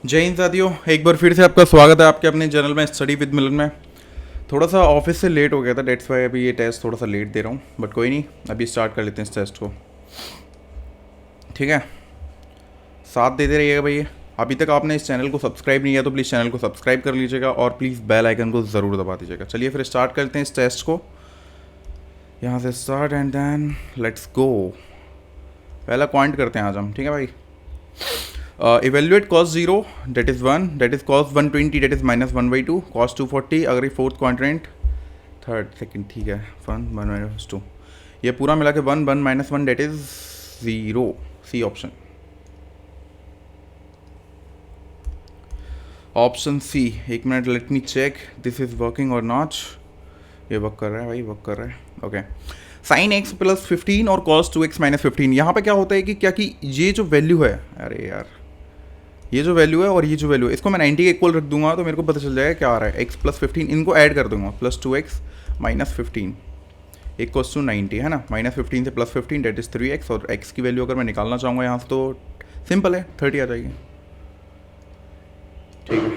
जय हिंद साथियों, एक बार फिर से आपका स्वागत है आपके अपने चैनल में स्टडी विद मिलन में। थोड़ा सा ऑफिस से लेट हो गया था, डेट्स वाई अभी ये टेस्ट थोड़ा सा लेट दे रहा हूँ, बट कोई नहीं, अभी स्टार्ट कर लेते हैं इस टेस्ट को। ठीक है, साथ देते रहिएगा भैया। अभी तक आपने इस चैनल को सब्सक्राइब नहीं किया तो प्लीज़ चैनल को सब्सक्राइब कर लीजिएगा और प्लीज़ बेल आइकन को ज़रूर दबा दीजिएगा। चलिए फिर स्टार्ट करते हैं इस टेस्ट को। यहाँ से start and then let's go. पहला पॉइंट करते हैं आज हम, ठीक है भाई। Evaluate cos 0 that is 1, that is cos 120 that is -1/2, cos 240 अगर ये फोर्थ क्वाड्रेंट थर्ड सेकंड, ठीक है, 1 1 -2, ये पूरा मिला के 1 1 -1 that is 0, C option. Option C, एक minute, let me check this is working और नॉट। ये वर्क कर रहा है भाई, वर्क कर रहा है। ओके, साइन एक्स प्लस 15 और कॉस 2x -15। यहाँ पे क्या होता है कि क्या कि ये जो वैल्यू है, अरे यार, ये जो वैल्यू है और ये जो वैल्यू है, इसको मैं 90 के इक्वल रख दूंगा तो मेरे को पता चल जाएगा क्या आ रहा है। x प्लस 15, इनको ऐड कर दूंगा, प्लस 2x -15 इक्वल्स टू 90, है ना। -15 से प्लस 15 डेट इज 3x, और x की वैल्यू अगर मैं निकालना चाहूँगा यहाँ से तो सिंपल है, 30 आ जाएगी। ठीक है,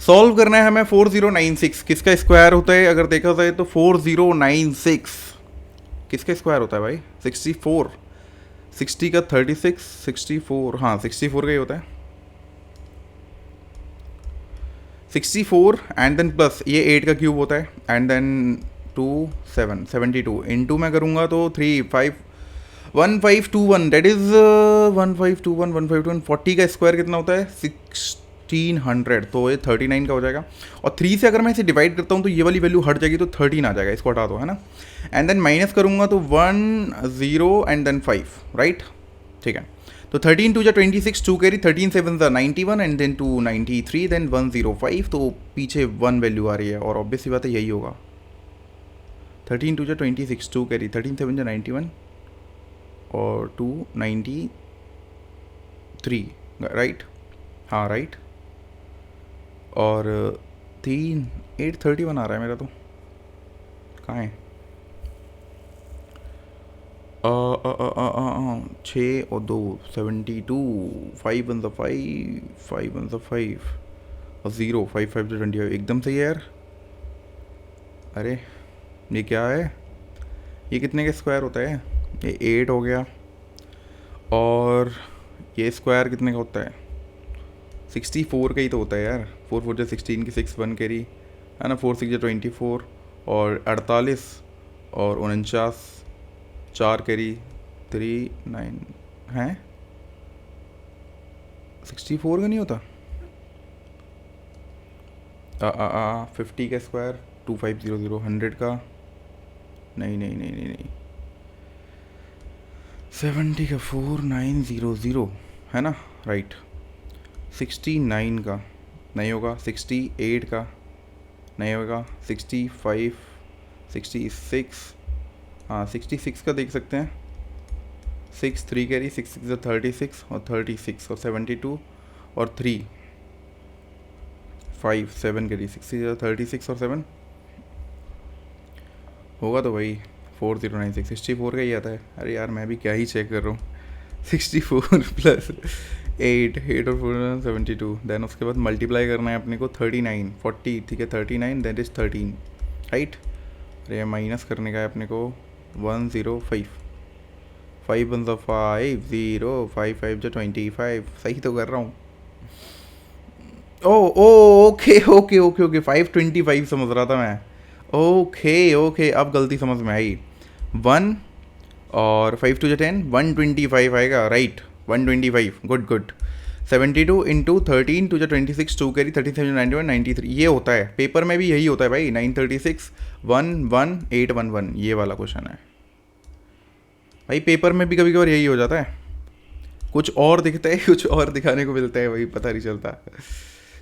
सॉल्व करना है हमें 4096। किसका स्क्वायर होता है अगर देखा जाए तो 4096 किसका स्क्वायर होता है भाई? 64, 60 का 36, 64, हाँ 64 का ही होता है। 64 एंड देन प्लस ये 8 का क्यूब होता है एंड देन 2 7 72 इनटू में करूँगा तो 3 5 1521 डेट इज 1521 1521 40 का स्क्वायर कितना होता है? 1600, तो ये 39 का हो जाएगा। और 3 से अगर मैं इसे डिवाइड करता हूँ तो ये वाली वैल्यू हट जाएगी तो 13 आ जाएगा, इसको हटा दो, है ना। एंड देन माइनस करूँगा तो 1 0 एंड देन 5, राइट। ठीक है, तो 13 2 जा 26, 2 कैरी, 13 7 जा 91 एंड देन 2 93, देन 105, तो पीछे 1 वैल्यू आ रही है और ऑब्वियस सी बात है यही होगा। 13 2 जा 26, 2 कैरी, 13 7 जा 91 और 293, राइट, हाँ राइट। और 3 831 आ रहा है मेरा, तो कहाँ है? 6 और 2 72, 5 1 5, 5 1 5 और 0 5 5 से 25, एकदम सही है यार। अरे ये क्या है? ये कितने का स्क्वायर होता है? ये 8 हो गया, और ये स्क्वायर कितने का होता है? 64 का ही तो होता है यार। 4 4 जो 16 की 6 1 कैरी, है ना। 4 6 जो 24 और 48 और 49 4 कैरी 3 9 हैं। 64 का नहीं होता। 50 का स्क्वायर 2500, 100 का नहीं नहीं नहीं नहीं नहीं 70 का 4900, है ना, राइट। 69 का नहीं होगा, 68 का नहीं होगा, 65 66, हाँ 66 का देख सकते हैं। 6 3 कैरी, 6 6 36 और 36 और 72 और 3 5 7 कैरी, 6 36 और 7 होगा तो भाई 4096, 64 का ही आता है। अरे यार मैं भी क्या ही चेक कर रहा हूँ। 64 प्लस 8 8 और 4 72, देन उसके बाद मल्टीप्लाई करना है अपने को 39 40, ठीक है, 39 दैट इज़ 13, राइट। अरे माइनस करने का है अपने को 105, 5 1 5 0 5 5 जो 25, सही तो कर रहा हूँ। ओ ओ ओके ओके ओके ओके 525 समझ रहा था मैं। ओके ओके, अब गलती समझ में आई। 1 और 5 2 10, 125 आएगा, right, 125, good good. 72 into 13 2 26, 2 carry, 37 91 93, ये होता है। पेपर में भी यही होता है भाई, 936 1 1 8 1 1, ये वाला क्वेश्चन है भाई। पेपर में भी कभी कभार यही हो जाता है, कुछ और दिखता है कुछ और दिखाने को मिलता है, वही पता नहीं चलता।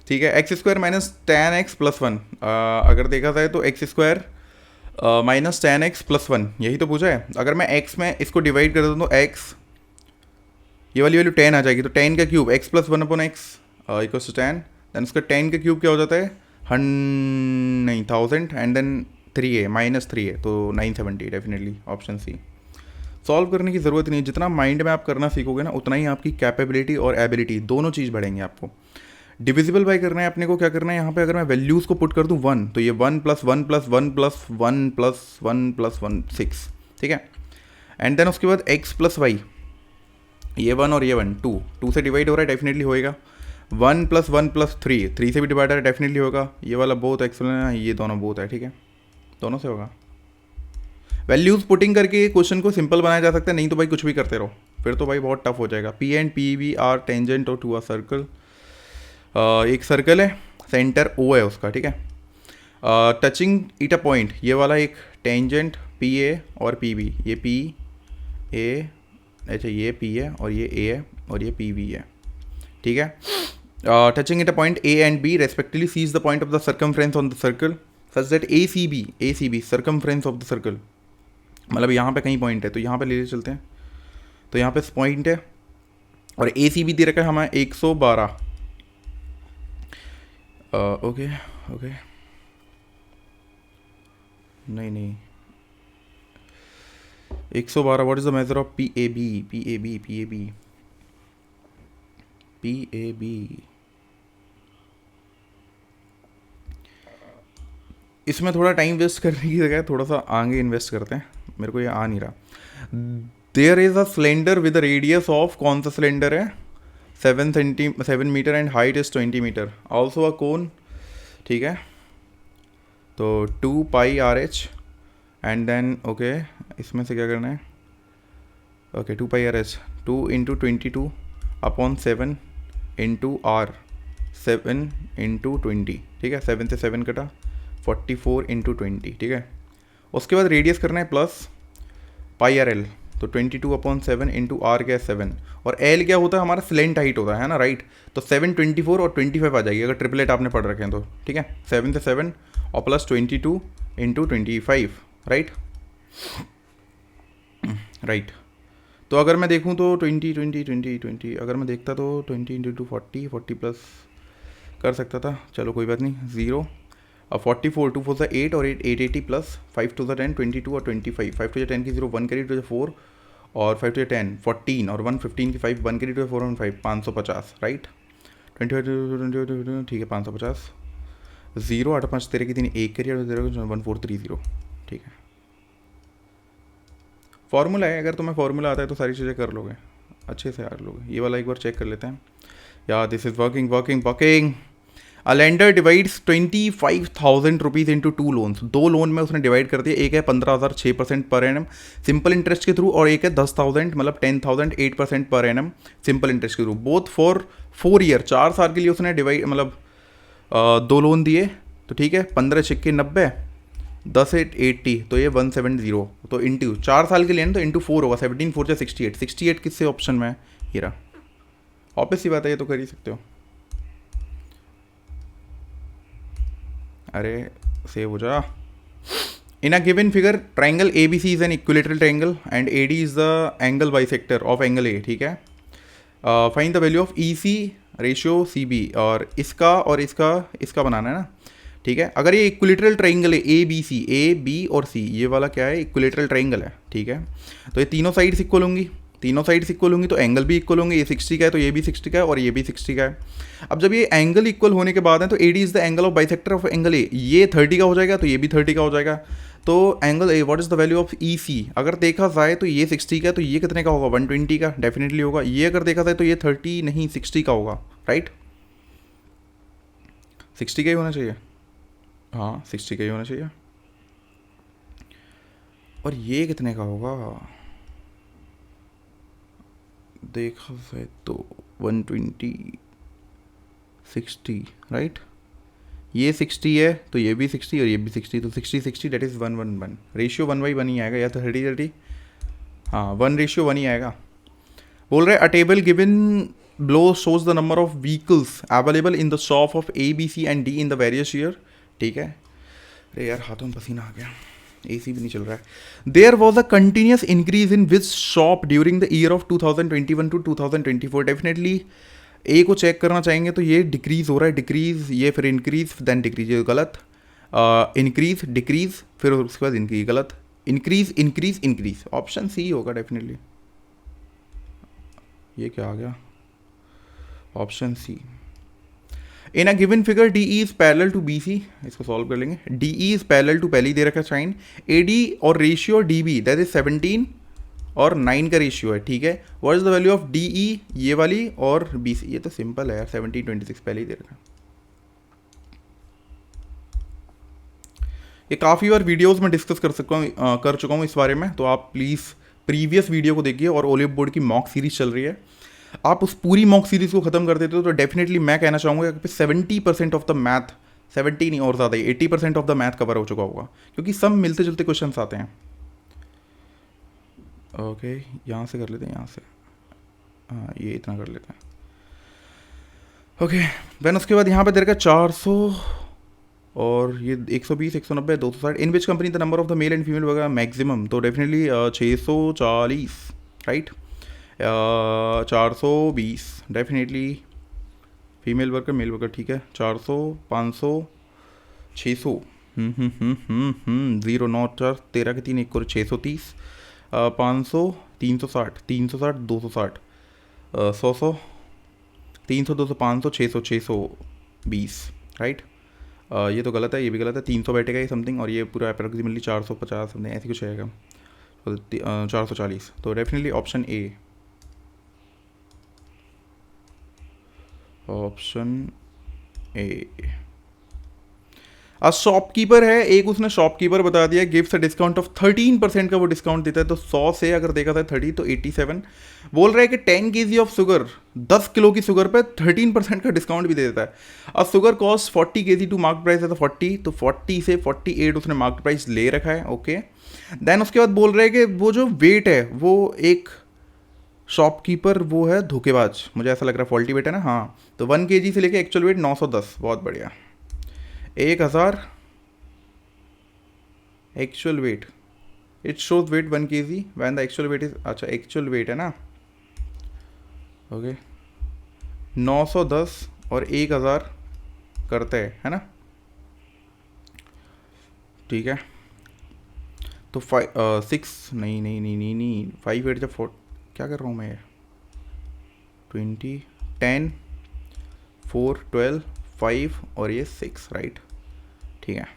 ठीक है, x square minus ten x plus 1, अगर देखा जाए तो x square minus ten x plus 1, यही तो पूछा है। अगर मैं एक्स में इसको डिवाइड कर दूँ तो एक्स, ये वाली वैल्यू 10 आ जाएगी, तो 10 का cube x plus 1 upon x equals to 10, then उसका 10 का क्यूब क्या हो जाता है? नहीं 1000 एंड देन 3 है, -3 है, तो 970, डेफिनेटली ऑप्शन सी। सॉल्व करने की ज़रूरत नहीं है, जितना माइंड में आप करना सीखोगे ना उतना ही आपकी कैपेबिलिटी और एबिलिटी दोनों चीज़ बढ़ेंगे आपको। डिविजिबल बाय करना है अपने को, क्या करना है यहाँ पे, अगर मैं वैल्यूज़ को पुट कर दूँ 1 तो ये 1 + 1 + 1 + 1 + 1 + 1 6, ठीक है। एंड देन उसके बाद x + y, ये 1 और ये 1 2 से डिवाइड हो रहा है, डेफिनेटली होएगा। 1 + 1 + 3 से भी डिवाइड है, डेफिनेटली होगा। ये वाला बोथ एक्स, ये दोनों बोथ है, ठीक है, दोनों से होगा। वैल्यूज़ पुटिंग करके क्वेश्चन को सिंपल बनाया जा सकता है, नहीं तो भाई कुछ भी करते रहो, फिर तो भाई बहुत टफ हो जाएगा। P and PV are tangent और टू अ सर्कल, एक सर्कल है, सेंटर O है उसका, ठीक है। टचिंग इट अ पॉइंट, ये वाला एक टेंजेंट PA और PB, ये PA, अच्छा ये P है और ये A है और ये PV है, ठीक है। Touching it a point A and B respectively C's the point of the circumference on the circle such that ACB circumference of the circle, मतलब यहाँ पे कहीं पॉइंट है तो यहाँ पे ले चलते हैं, तो यहाँ पे पॉइंट है और ACB दे रखा है हमें 112, ओके नहीं 112, what is the measure of PAB। इसमें थोड़ा टाइम वेस्ट करने की जगह थोड़ा सा आगे इन्वेस्ट करते हैं, मेरे को ये आ नहीं रहा। There is a cylinder with radius of, कौन सा सिलेंडर है, 7 metre and height is 20 metre, also a cone, ठीक है। तो 2 pi RH and then okay, इसमें से क्या करना है, ओके 2 पाई RH 2 × 22/7 × R 7 × 20, ठीक है, 7 से 7 कटा, 44 × 20, ठीक है। उसके बाद रेडियस करना है प्लस πRL, तो 22/7 × R क्या है 7, और L क्या होता है हमारा, स्लेंट हाइट होता है ना, राइट। तो 7 24 और 25 आ जाएगी अगर ट्रिपलेट आपने पढ़ रखे हैं तो, ठीक है। 7 से 7 और प्लस 22 × 25, राइट। तो अगर मैं देखूँ तो 20 अगर मैं देखता तो 20 × 2 40 प्लस कर सकता था, चलो कोई बात नहीं, 0 अब 44 2 4 8 और 880 प्लस 5 2 10 22 और 25, 5 2 10 की 0 1 करी 2 4 और 5 2 10 14 और 1 15 की 5 1 करी 2 4 और 5 550, राइट। 20 ठीक है 550, 0 8 5 13 की 3 1 करी और 1430, ठीक है। फार्मूला है, अगर तुम्हें फार्मूला आता है तो सारी चीज़ें कर लोगे अच्छे से, यार लोगे। ये वाला एक बार चेक कर लेते हैं, या this is working. A lender divides 25,000 rupees into 2 loans, 2 loan में उसने डिवाइड कर दिया, एक है 15,000 6% पर एनम सिंपल इंटरेस्ट के थ्रू, और एक है 10,000 मतलब 10,000 8% पर एनम सिंपल इंटरेस्ट के थ्रू, बोथ फॉर 4 ईयर, 4 साल के लिए उसने डिवाइड मतलब 2 लोन दिए, तो ठीक है। 15 6 90 10 8 80, तो ये 170, तो इंटू 4 साल के लिए ना, तो इंटू 4 होगा, 17 4 से 68 किससे ऑप्शन में है, ये रहा। ऑब्वियस सी बात है, ये तो कर ही सकते हो। अरे सेव हो जा। In a given figure triangle ABC is an equilateral triangle and AD is the angle bisector of angle A, ठीक है। Find the value of EC ratio CB, और इसका बनाना है ना, ठीक है। अगर ये इक्विलेटरल ट्राइंगल है A B और C, ये वाला क्या है, इक्विलेटरल ट्राइंगल है, ठीक है। तो ये तीनों साइड्स इक्वल होंगी, तो एंगल भी इक्वल होंगे, ये 60 का है तो ये भी 60 का है और ये भी 60 का है। अब जब ये एंगल इक्वल होने के बाद है तो AD is the angle of bisector of angle A, ये 30 का हो जाएगा तो ये भी 30 का हो जाएगा। तो angle A, what is the value of EC, अगर देखा जाए तो ये 60 का है तो ये कितने का होगा, 120 का डेफिनेटली होगा। ये अगर देखा जाए तो ये 30 नहीं 60 का होगा, राइट। 60 का ही होना चाहिए, हाँ 60 का ही होना चाहिए। और ये कितने का होगा, देखा जाए तो 120 60, राइट। ये 60 है तो ये भी 60 और ये भी 60, तो 60 60 डेट इज़ 1:1, रेशियो 1/1 ही आएगा, या तो 30 हाँ 1:1 ही आएगा। बोल रहे अ table given below shows the number of vehicles available in the shop of A, B, C and D in the various year, ठीक है। अरे यार हाथों में पसीना आ गया, AC भी नहीं चल रहा है। There was a continuous increase in which shop during the year of 2021 to 2024, definitely A को चेक करना चाहेंगे तो ये डिक्रीज हो रहा है, डिक्रीज, ये फिर इंक्रीज देन डिक्रीज, ये गलत, इंक्रीज डिक्रीज फिर उसके बाद इंक्रीज, गलत, increase increase increase, option C होगा डेफिनेटली। ये क्या आ गया, option C. In a given figure D E is parallel to B C, इसको सॉल्व कर लेंगे। D E is parallel to, पहले ही दे रखा साइन, ए डी और ratio D B that is 17 और 9 का रेशियो है, ठीक है। What is the value of D E, ये वाली, और बी सी, ये तो सिंपल है यार, 17 26 पहले ही दे रखा। ये काफ़ी बार वीडियोस में डिस्कस कर चुका हूँ इस बारे में, तो आप प्लीज़ प्रीवियस वीडियो को देखिए। और ओलिव बोर्ड की मॉक सीरीज चल रही है, आप उस पूरी मॉक सीरीज को खत्म कर देते हो तो डेफिनेटली मैं कहना चाहूँगा कि 70% ऑफ द मैथ, 70 नहीं और ज़्यादा ही, 80% ऑफ द मैथ कवर हो चुका होगा, क्योंकि सब मिलते जुलते क्वेश्चन आते हैं। ओके, यहाँ से कर लेते हैं, यहाँ से, हाँ ये इतना कर लेते हैं। ओके देन उसके बाद यहाँ पे दे रखा 400 और ये 120 190 260। In which company the number of the male and female वगैरह मैक्सिमम, तो definitely 640, right. 420 definitely female worker male worker, ठीक है। 400 500 600, 0 9 4 13 के 3 1 और 630, 500 360 360 260, 100 300 200 500 600 620, राइट। ये तो गलत है, ये भी गलत है, 300 बैठेगा ये समथिंग, और ये पूरा अप्रोक्सीमेटली 450 समथिंग ऐसी कुछ रहेगा, तो 440, तो definitely option A, option A. अब शॉपकीपर है एक, उसने शॉपकीपर बता दिया गिव्स अ डिस्काउंट ऑफ 13% का वो डिस्काउंट देता है, तो 100 से अगर देखा था 30 तो 87। बोल रहा है कि 10 kg ऑफ शुगर, 10 किलो की शुगर पे 13% का डिस्काउंट भी दे देता है। अब sugar cost 40 kg to mark price है तो 40, तो 40 से 48 उसने मार्क प्राइस ले रखा है, ओके। देन उसके बाद बोल रहे हैं कि वो जो वेट है वो एक शॉपकीपर वो है धोखेबाज, मुझे ऐसा लग रहा है, फॉल्टी वेट है ना, हाँ। तो 1 kg से लेके एक्चुअल वेट 910, बहुत बढ़िया। 1000 actual weight, it shows weight 1 kg when the actual weight is, अच्छा एक्चुअल वेट है ना, ओके। 910 और 1000 करते हैं, है ना, ठीक है। तो 6 नहीं नहीं नहीं नहीं नहीं 5 8 जब 4, क्या कर रहा हूँ मैं, 20 10 4 12 5 और ये 6, राइट, ठीक है।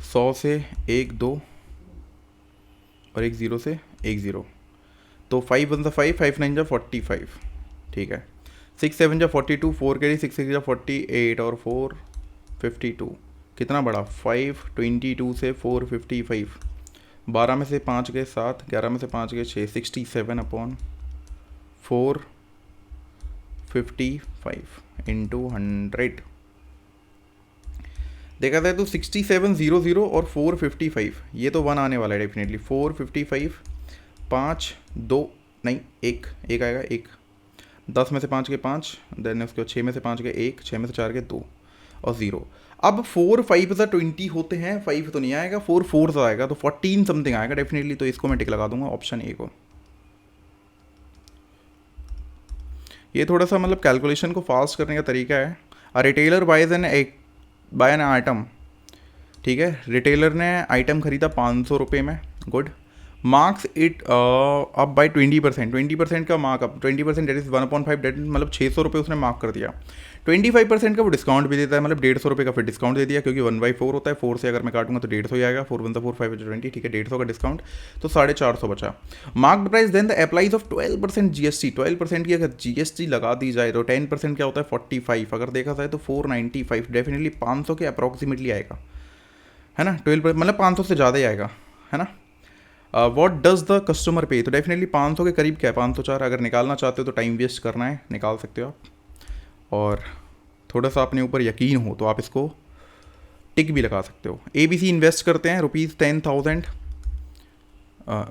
100 से 1 2 और 1 0 से 1 0, तो 5 1 5 5 9 45, ठीक है। 6 7 42, 4 कैरी 6 6 48 और 4 52, कितना बड़ा, 5 22 से 4 55, 12 में से 5 गए 7, 11 में से 5 गए 6, 67 अपॉन 4 55 इंटू 100 देखा जाए तो 6700 और 455, ये तो 1 आने वाला है डेफिनेटली। 455 5 2 नहीं 1 1 आएगा, 1 10 में से 5 के 5, देन उसके बाद 6 में से 5 के 1, 6 में से 4 के 2 और 0। अब 4 5 20 होते हैं, 5 तो नहीं आएगा, 4 4 आएगा, तो 14 समथिंग आएगा डेफिनेटली, तो इसको मैं टिक लगा दूंगा ऑप्शन ए को। ये थोड़ा सा मतलब कैलकुलेशन को फास्ट करने का तरीका है। A retailer buy an item, ठीक है, रिटेलर ने आइटम खरीदा 500 रुपये में, good, marks it up by 20%, 20% का मार्कअप, 20% डेट इज 1/5, डेट मतलब 600 रुपये उसने मार्क कर दिया। 25% का वो डिस्काउंट भी देता है, मतलब 150 रुपये का फिर डिस्काउंट दे दिया, क्योंकि 1/4 होता है, 4 से अगर मैं काटूंगा तो 150 ही आएगा, 4 1 4 5 20, ठीक है, 150 का डिस्काउंट, तो 450 बचा। Marked price then the applies of 12% GST, 12% की अगर GST लगा दी जाए तो 10% क्या होता है 45, अगर देखा जाए तो 495, डेफिनेटली 500 के अप्रॉक्सीमेटली आएगा, है ना, 12% मतलब 500 से ज़्यादा ही आएगा, है ना। व्हाट डज द कस्टमर पे, तो डेफिनेटली 500 के करीब क्या है, 504। अगर निकालना चाहते हो तो टाइम वेस्ट करना है, निकाल सकते हो आप, और थोड़ा सा अपने ऊपर यकीन हो तो आप इसको टिक भी लगा सकते हो। ABC इन्वेस्ट करते हैं ₹10,000,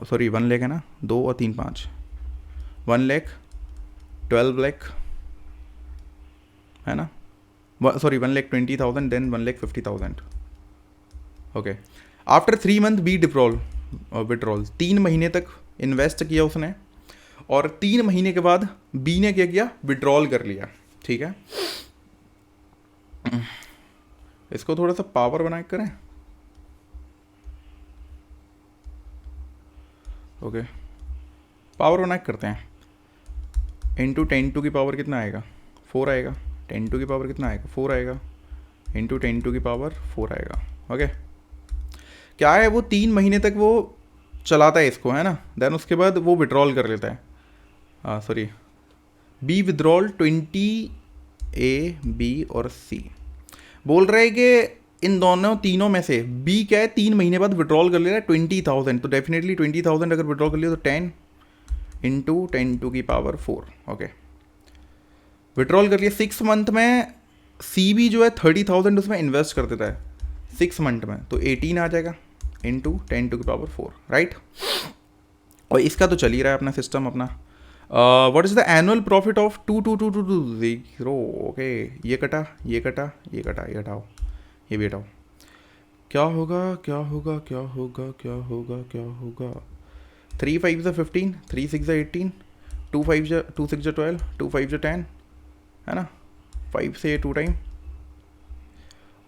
सॉरी 1 लाख है ना, 2 और 3 5, 1 लाख 12 लाख है ना, sorry 1 lakh 20,000 then 1 lakh 50,000, okay. After 3 month B withdrawal, 3 महीने तक इन्वेस्ट किया उसने, और 3 महीने के बाद बी ने क्या किया, विड्रॉल कर लिया, ठीक है। इसको थोड़ा सा पावर बना के करें। ओके, पावर वन करते हैं. इंटू 10⁻⁴ कितना आएगा? 4 आएगा. 10⁻⁴ कितना आएगा? 4 आएगा. इंटू 10⁻⁴ आएगा. ओके, क्या है वो 3 महीने तक वो चलाता है इसको, है ना. देन उसके बाद वो विड्रॉल कर लेता है. Sorry, B withdrawal 20 A, B और C. बोल रहे हैं कि इन दोनों तीनों में से B क्या है, 3 महीने बाद विड्रॉल कर ले रहा है 20,000. तो डेफिनेटली 20,000 अगर विड्रॉल कर लिया तो 10 इंटू 10⁻⁴. ओके, विड्रॉल कर लिया 6 मंथ में. C भी जो है 30,000 उसमें इन्वेस्ट कर देता है 6 मंथ में, तो 18 आ जाएगा इंटू 10⁻⁴. राइट. और इसका तो चल ही रहा है अपना सिस्टम अपना. What is the annual profit of 2 okay, ये कटा, ये कटा, ये कटा, ये हटाओ, ये भी हटाओ. क्या होगा, क्या होगा, क्या होगा, क्या होगा, क्या होगा? 3 5 ज़ा 15, 3 6 ज़ा 18, 2 5 ज़ा 2 6 ज़ा 12, 2 5 ज़ा 10, है ना. 5 से 2 टाइम,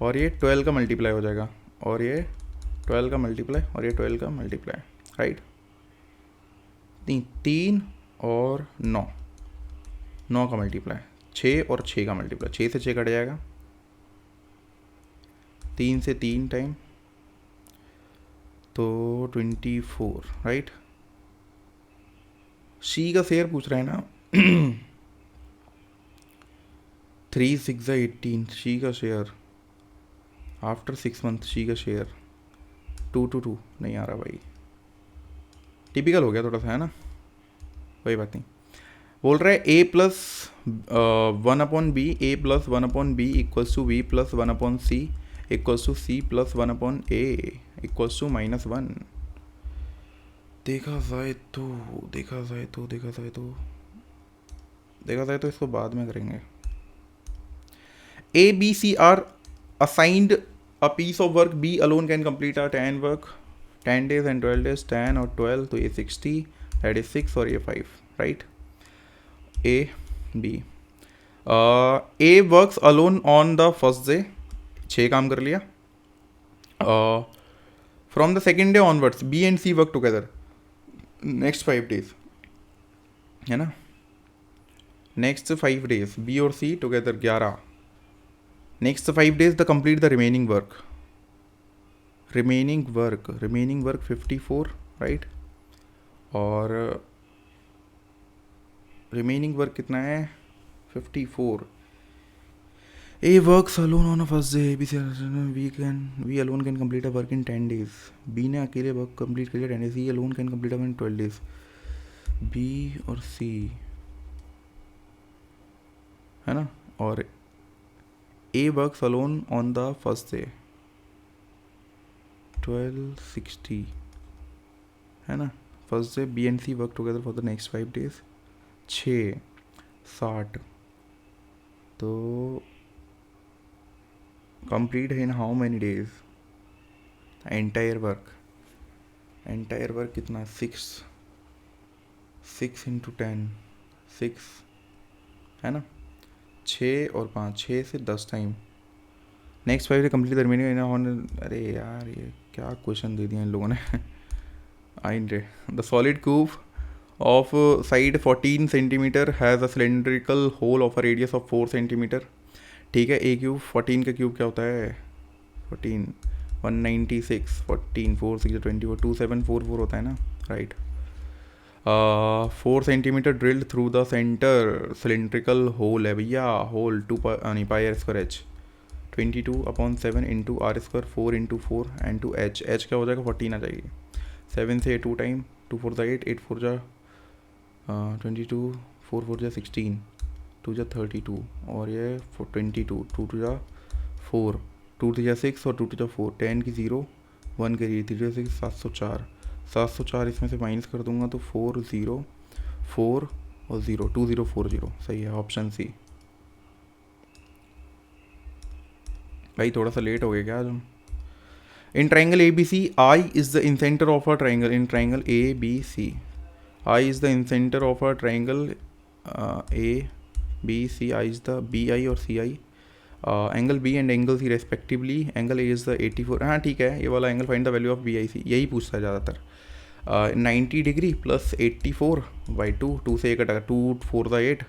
और ये 12 का मल्टीप्लाई हो जाएगा, और ये 12 का मल्टीप्लाई, और ये 12 का मल्टीप्लाई. राइट. 3 और 9 का मल्टीप्लाई, 6 और 6 का मल्टीप्लाई, 6 से 6 कट जाएगा, 3 से 3 टाइम, तो 24. राइट. सी का शेयर पूछ रहा है ना. 3 6 ज़ा 18, सी का शेयर आफ्टर 6 मंथ, सी का शेयर 2 to 2 नहीं आ रहा भाई. टिपिकल हो गया थोड़ा सा, है ना. कोई बात नहीं. बोल रहा है A plus 1/B, A plus 1/B equals to B plus 1/C equals to C plus 1/A equals to -1. देखा जाए तो देखा जाए तो इसको बाद में करेंगे. A, B, C are assigned a piece of work. B alone can complete a 10 work, 10 days and 12 days, 10 और 12, तो ये 60, that is 6 और ये 5. Right. A, B. A works alone on the first day, 6 काम कर लिया. From the second day onwards, B and C work together next 5 days, है ना. next 5 days B और C together 11. next 5 days the complete the remaining work 54. Right. और remaining work कितना है? 54. A works alone on a first day. We alone can complete a work in 10 days. B ने अकेले work complete कर लिया 10 days. C alone can complete a work in 12 days. B और C, है ना. और A works alone on the first day 1260, है ना. First day B and C work together for the next 5 days 60. तो complete है in how many days? Entire work कितना? 6 into 10, 6, है ना. 6 और 5, 6 से 10 time. Next 5 day complete remaining. अरे यार ये क्या क्वेश्चन दे दिया इन लोगों ने. आइंडे. The solid cube of side 14 centimeter has a cylindrical hole of a radius of 4 centimeter. ठीक है. A क्यूब 14 का क्यूब क्या होता है? 14 196, 14 4 6 24, 2744 होता है ना. Right. 4 centimetre drilled through the centre cylindrical hole है भैया. Hole 2 pi r² h 22/7 into r², 4 into 4 and to h क्या हो जाएगा? 14 आ जाएगी. 7 से 2 टाइम, 2 4 8, 8 4 22, 4 4 16, 2 32, और ये 22, 2 2 4, 2 3 6 और 2 2 4, 10 की 0, 1 के 3 6, 704 इसमें से माइनस कर दूंगा तो 4 0 4 और 0, 2040. सही है, ऑप्शन सी. भाई थोड़ा सा लेट हो गया क्या आज हम? In triangle ABC, I is the incenter of a triangle. In triangle ABC, I is the incenter of a triangle ABC. I is the BI और CI. Angle B and angle C respectively. Angle A is the 84. हाँ ठीक है, ये वाला angle find the value of BIC यही पूछता है ज़्यादातर. 90 डिग्री प्लस 84 बाई 2 से 1 कटा, 2 4 ज़ा 8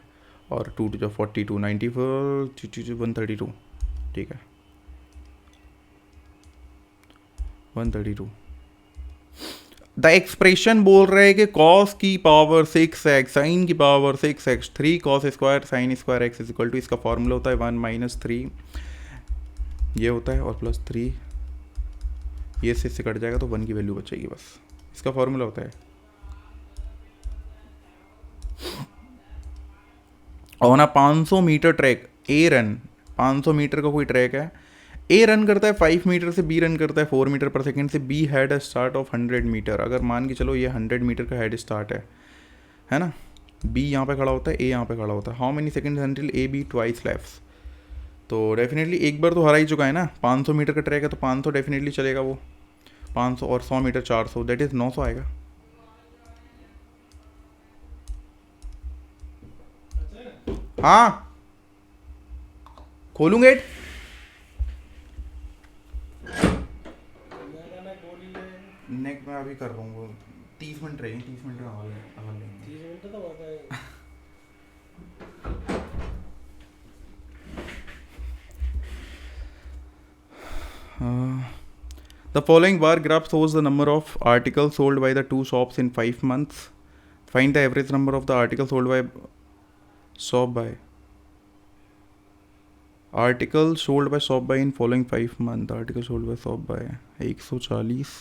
और 2 2 42, 94 132, ठीक है 132। द एक्सप्रेशन बोल रहे हैं कि कॉस की पावर 6x साइन की power 6x 3 cos square sine square x is equal to, इसका फॉर्मूला होता है 1 - 3 ये होता है और प्लस 3 ये से कट जाएगा तो 1 की वैल्यू बचेगी, बस इसका फॉर्मूला होता है। और ना 500 मीटर ट्रैक ए रन, 500 मीटर का कोई ट्रैक है, ए रन करता है 5 मीटर से, बी रन करता है 4 मीटर पर सेकेंड से, B had a start of 100 metre. अगर मान के चलो ये 100 मीटर का हेड स्टार्ट है ना, बी यहाँ पे खड़ा होता है, ए यहाँ पे खड़ा होता है, how many seconds until A be twice left. तो डेफिनेटली एक बार तो हरा ही चुका है ना, 500 मीटर का ट्रैक है तो 500 डेफिनेटली चलेगा वो, 500 और 100 मीटर 400, दैट इज़ 900 आएगा। हाँ खोलूँ गेट, नेक में अभी कर रहा हूँ, वो 30 मिनट रहेंगे, 30 मिनट में आवाज लेंगे, 30 मिनट तो होता है। The following bar graph shows the number of articles sold by the two shops in 5 months. Find the average number of the articles sold by shop by articles sold by shop by in following 5 months. Articles sold by shop by 140,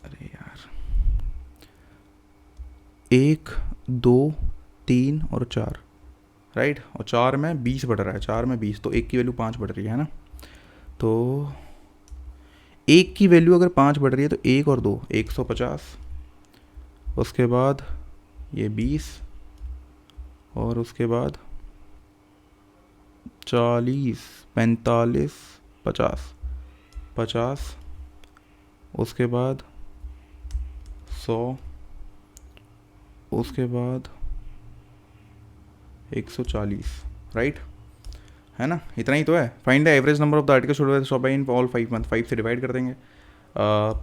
अरे यार 1 2 3 और 4 right, और 4 में 20 बढ़ रहा है, 4 में 20 तो 1 की वैल्यू 5 बढ़ रही है ना, तो 1 की वैल्यू अगर 5 बढ़ रही है तो 1 और 2 150, उसके बाद ये 20 और उसके बाद 40 45 50 50, उसके बाद 100, उसके बाद 140 राइट, है ना, इतना ही तो है। Find the average number of the article sold by the shop by in all 5 month, 5 से डिवाइड कर देंगे,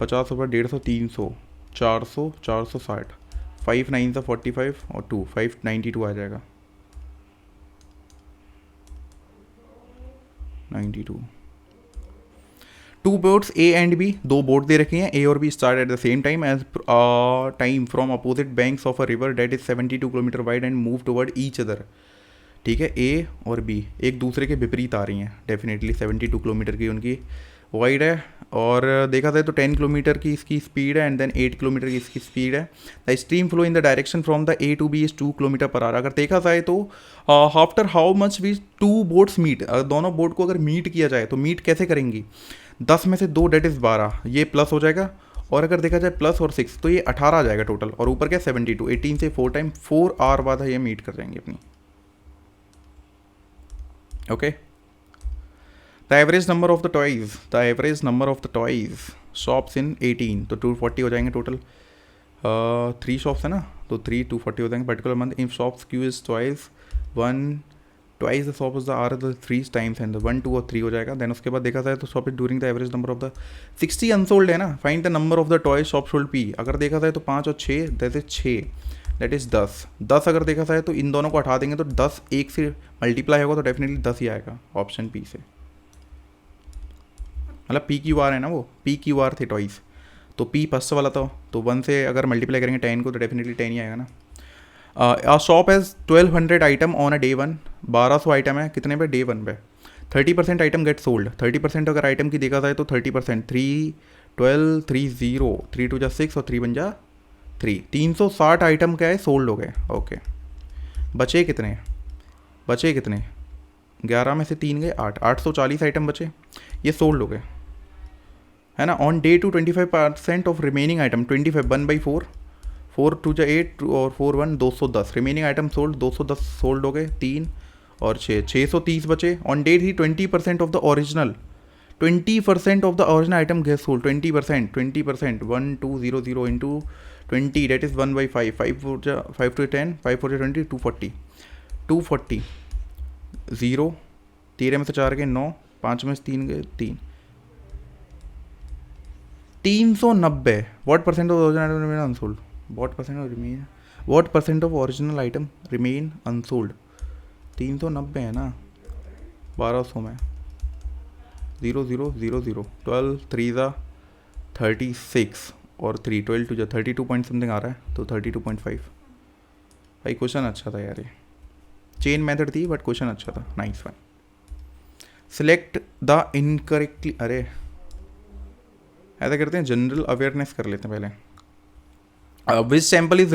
50 ऊपर 150 300 400 460, 5 9 सा 45 और 2 592 आ जाएगा 92। Two boats A and B, दो बोट दे रखी हैं, ए और B start at the same time as time from opposite banks of a river that is 72 kilometre wide and move toward each other. ठीक है, ए और बी एक दूसरे के विपरीत आ रही हैं, डेफिनेटली 72 किलोमीटर की उनकी वाइड है, और देखा जाए तो 10 किलोमीटर की इसकी स्पीड है एंड देन 8 किलोमीटर की इसकी स्पीड है। The stream flow in the direction from the A to B is 2 kilometre per hour. अगर देखा जाए तो after how much we two boats meet, अगर दोनों बोट को अगर मीट किया जाए तो मीट कैसे करेंगी, 10 में से 2 डेट इज़ 12, ये प्लस हो जाएगा, और अगर देखा जाए प्लस और 6 तो ये 18 आ जाएगा टोटल, और ऊपर क्या 72, 18 से 4 टाइम 4 आवर बाद है ये मीट कर जाएंगे अपनी। Okay, the average number of the toys, the average number of the toys shops इन 18 तो 240 हो जाएंगे टोटल, 3 शॉप्स है ना तो 3 240 हो जाएंगे particular month. In shops Q is twice 1 twice the shop is the are the 3 times and 1 2 और 3 हो जाएगा। देन उसके बाद देखा जाए तो shop is during the average number of the 60 unsold है ना, find the number of the toy shop sold P. अगर देखा जाए तो 5 और 6 दैट इज 6, दैट इज़ 10 अगर देखा जाए तो इन दोनों को हटा देंगे तो 10 1 से मल्टीप्लाई होगा तो डेफिनेटली 10 ही आएगा ऑप्शन पी से, मतलब पी क्यू आर है ना, वो पी क्यू आर थे टॉइस, तो पी फर्स्ट वाला था तो 1 से अगर मल्टीप्लाई करेंगे 10 को तो डेफिनेटली 10 ही आएगा ना। A shop has 1200 item on a day 1, 1200 item है कितने पे, डे 1 पे। 30% आइटम गेट सोल्ड, 30% अगर आइटम की देखा जाए तो 30% 3 12 3 0 3 2 जा 6 और 3 1 जा 3, 360 आइटम क्या है सोल्ड हो गए। ओके, बचे कितने, 11 में से 3 गए 8, 840 आइटम बचे, ये सोल्ड हो गए है ना। On day two 25% of remaining item 25 1/4 4 2 जा 8 और 4 1 210 रिमेनिंग आइटम सोल्ड, 210 सोल्ड हो गए, 3 और 6 630 बचे। ऑन डे थी 20% of the original 20% of the original item get sold, 20% 1200 into 20 that is 1/5 5 to 10 5 4 20 240 0 13 में से 4 गए 9, 5 में से 3 गए 3, 390. What percent of the original item remain unsold? What percent of original item remain unsold? 390 है ना, 1200 में 0000 12 3 ज़ा 36 और 3 12 टू जा 32 पॉइंट समथिंग आ रहा है, तो 32.5. भाई क्वेश्चन अच्छा था यार, ये चेन मेथड थी बट क्वेश्चन अच्छा था. Nice one. Select the incorrectly, अरे ऐसा करते हैं, जनरल अवेयरनेस कर लेते हैं पहले. Which temple is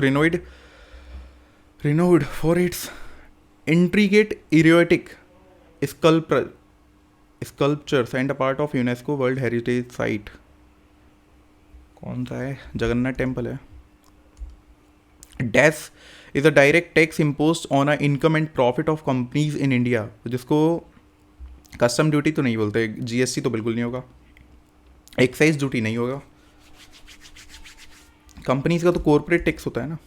renowned for its intricate erotic sculptures and a part of UNESCO world heritage site. कौन सा है? जगन्नाथ टेम्पल है. Dash is a direct tax impose on a income and profit of companies in India, जिसको custom duty तो नहीं बोलते, GST तो बिल्कुल नहीं होगा, एक्साइज ड्यूटी नहीं होगा, कंपनीज का तो कॉर्पोरेट टैक्स होता है ना.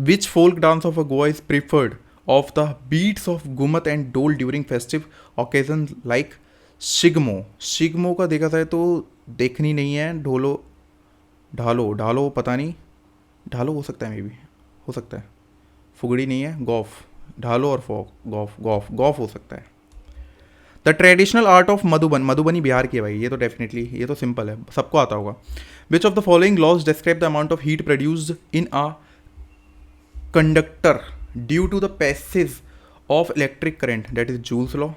Which folk dance of a Goa is preferred of the beats of ghumat and dhol during festive occasion like Shigmo. Shigmo का देखा जाए तो देखनी नहीं है, ढालो पता नहीं, ढालो हो सकता है, मे बी हो सकता है, फुगड़ी नहीं है, गॉफ, ढालो और फॉक, गॉफ हो सकता है. The traditional art of Madhubani Bihar की है भाई, ये तो डेफिनेटली, ये तो सिंपल है, सबको आता होगा. Which of the following laws describe the amount of heat produced in a conductor due to the passage of electric current, that is Joule's law.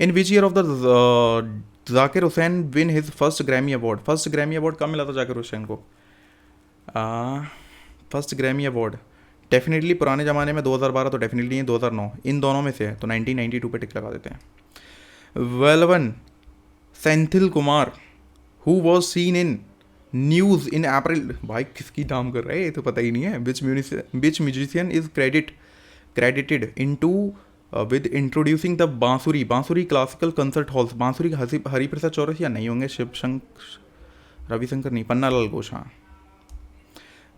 In which year of the Zakir Hussain win his first Grammy award. First Grammy award कब मिला था जाकिर हुसैन को? First Grammy award definitely पुराने ज़माने में 2012 तो definitely नहीं, 2009, इन दोनों में से है, तो 1992 पे टिक लगा देते हैं. Velvan Senthil Kumar who was seen in news in April. भाई किसकी नाम कर रहा है, ये तो पता ही नहीं है. Which musician is credited in to with introducing the bansuri classical concert halls. Bansuri Hariprasad Chaurasia नहीं होंगे, रविशंकर नहीं, पन्नालाल घोष. हाँ.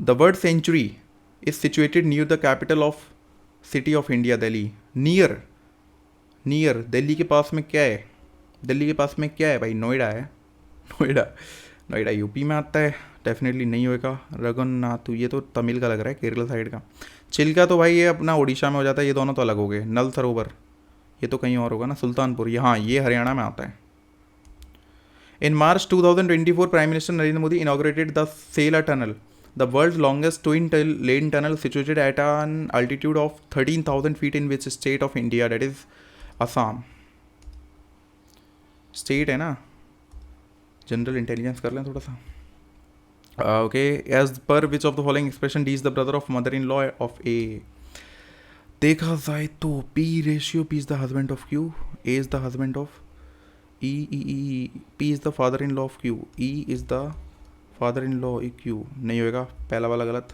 The word century is situated near the capital of city of India, Delhi. Near Delhi के पास में क्या है? दिल्ली के पास में क्या है भाई? नोएडा है. नोएडा यूपी में आता है, डेफिनेटली नहीं होएगा. रघुनाथ, ये तो तमिल का लग रहा है, केरला साइड का. चिल्का तो भाई ये अपना उड़ीसा में हो जाता है, ये दोनों तो अलग हो गए. नल सरोवर ये तो कहीं और होगा ना, सुल्तानपुर, यहाँ ये हरियाणा में आता है. In March 2024 prime minister Narendra Modi inaugurated the Sela tunnel, the world's longest twin lane tunnel situated at an altitude of 13,000 feet in which state of India, that is Assam. State है ना, जनरल इंटेलिजेंस कर लें थोड़ा सा. Okay, as per which of the following expression D is the brother of mother-in-law of A. देखा जाए तो P ratio, P is the husband of Q, A is the husband of E, P is the father-in-law of Q, E is the father in law. Q नहीं होएगा, पहला वाला गलत.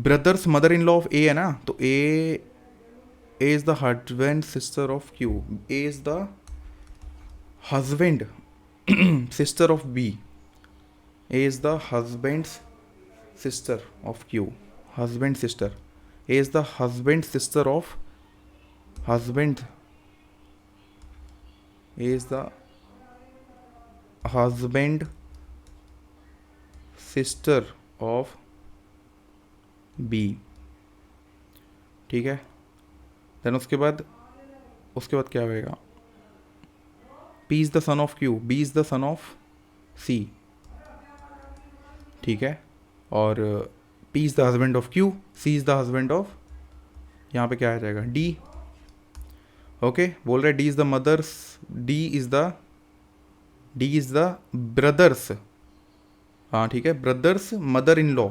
Brothers mother in law of A है ना, तो A is the husband sister of Q. A is the husband sister of B. A is the husband sister of Q. Husband sister. A is the husband sister of husband. A is the husband sister of B. ठीक है. Then उसके बाद क्या होएगा? P is the son of Q, B is the son of C. ठीक है. और P is the husband of Q, C is the husband of, यहाँ पे क्या आ जाएगा? डी. ओके. बोल रहे D is the mothers, D is the brothers. हाँ ठीक है, ब्रदर्स मदर इन लॉ.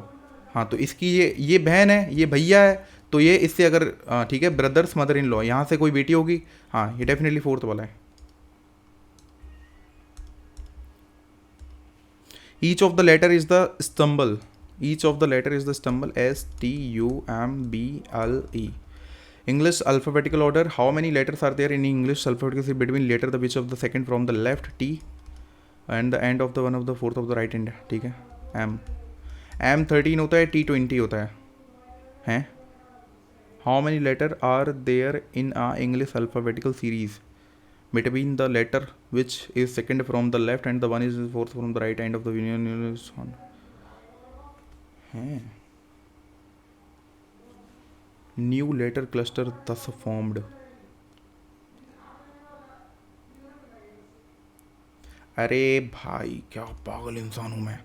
हाँ तो इसकी ये बहन है, ये भैया है, तो ये इससे अगर ठीक है, ब्रदर्स मदर इन लॉ, यहाँ से कोई बेटी होगी. हाँ ये डेफिनेटली फोर्थ वाला है. Each of the letter is the stumble. Each of the letter is the stumble. STUMBLE. English alphabetical order. How many letters are there in English alphabetical between letter the which of the second from the left T and the end of the one of the fourth of the right end. ठीक है. M 13 होता है, T 20 होता है. हैं? How many letter are there in a English alphabetical series? between the letter which is second from the left and the one is fourth from the right end of the union is on हैं new letter cluster thus formed. अरे भाई क्या पागल इंसान हूँ मैं.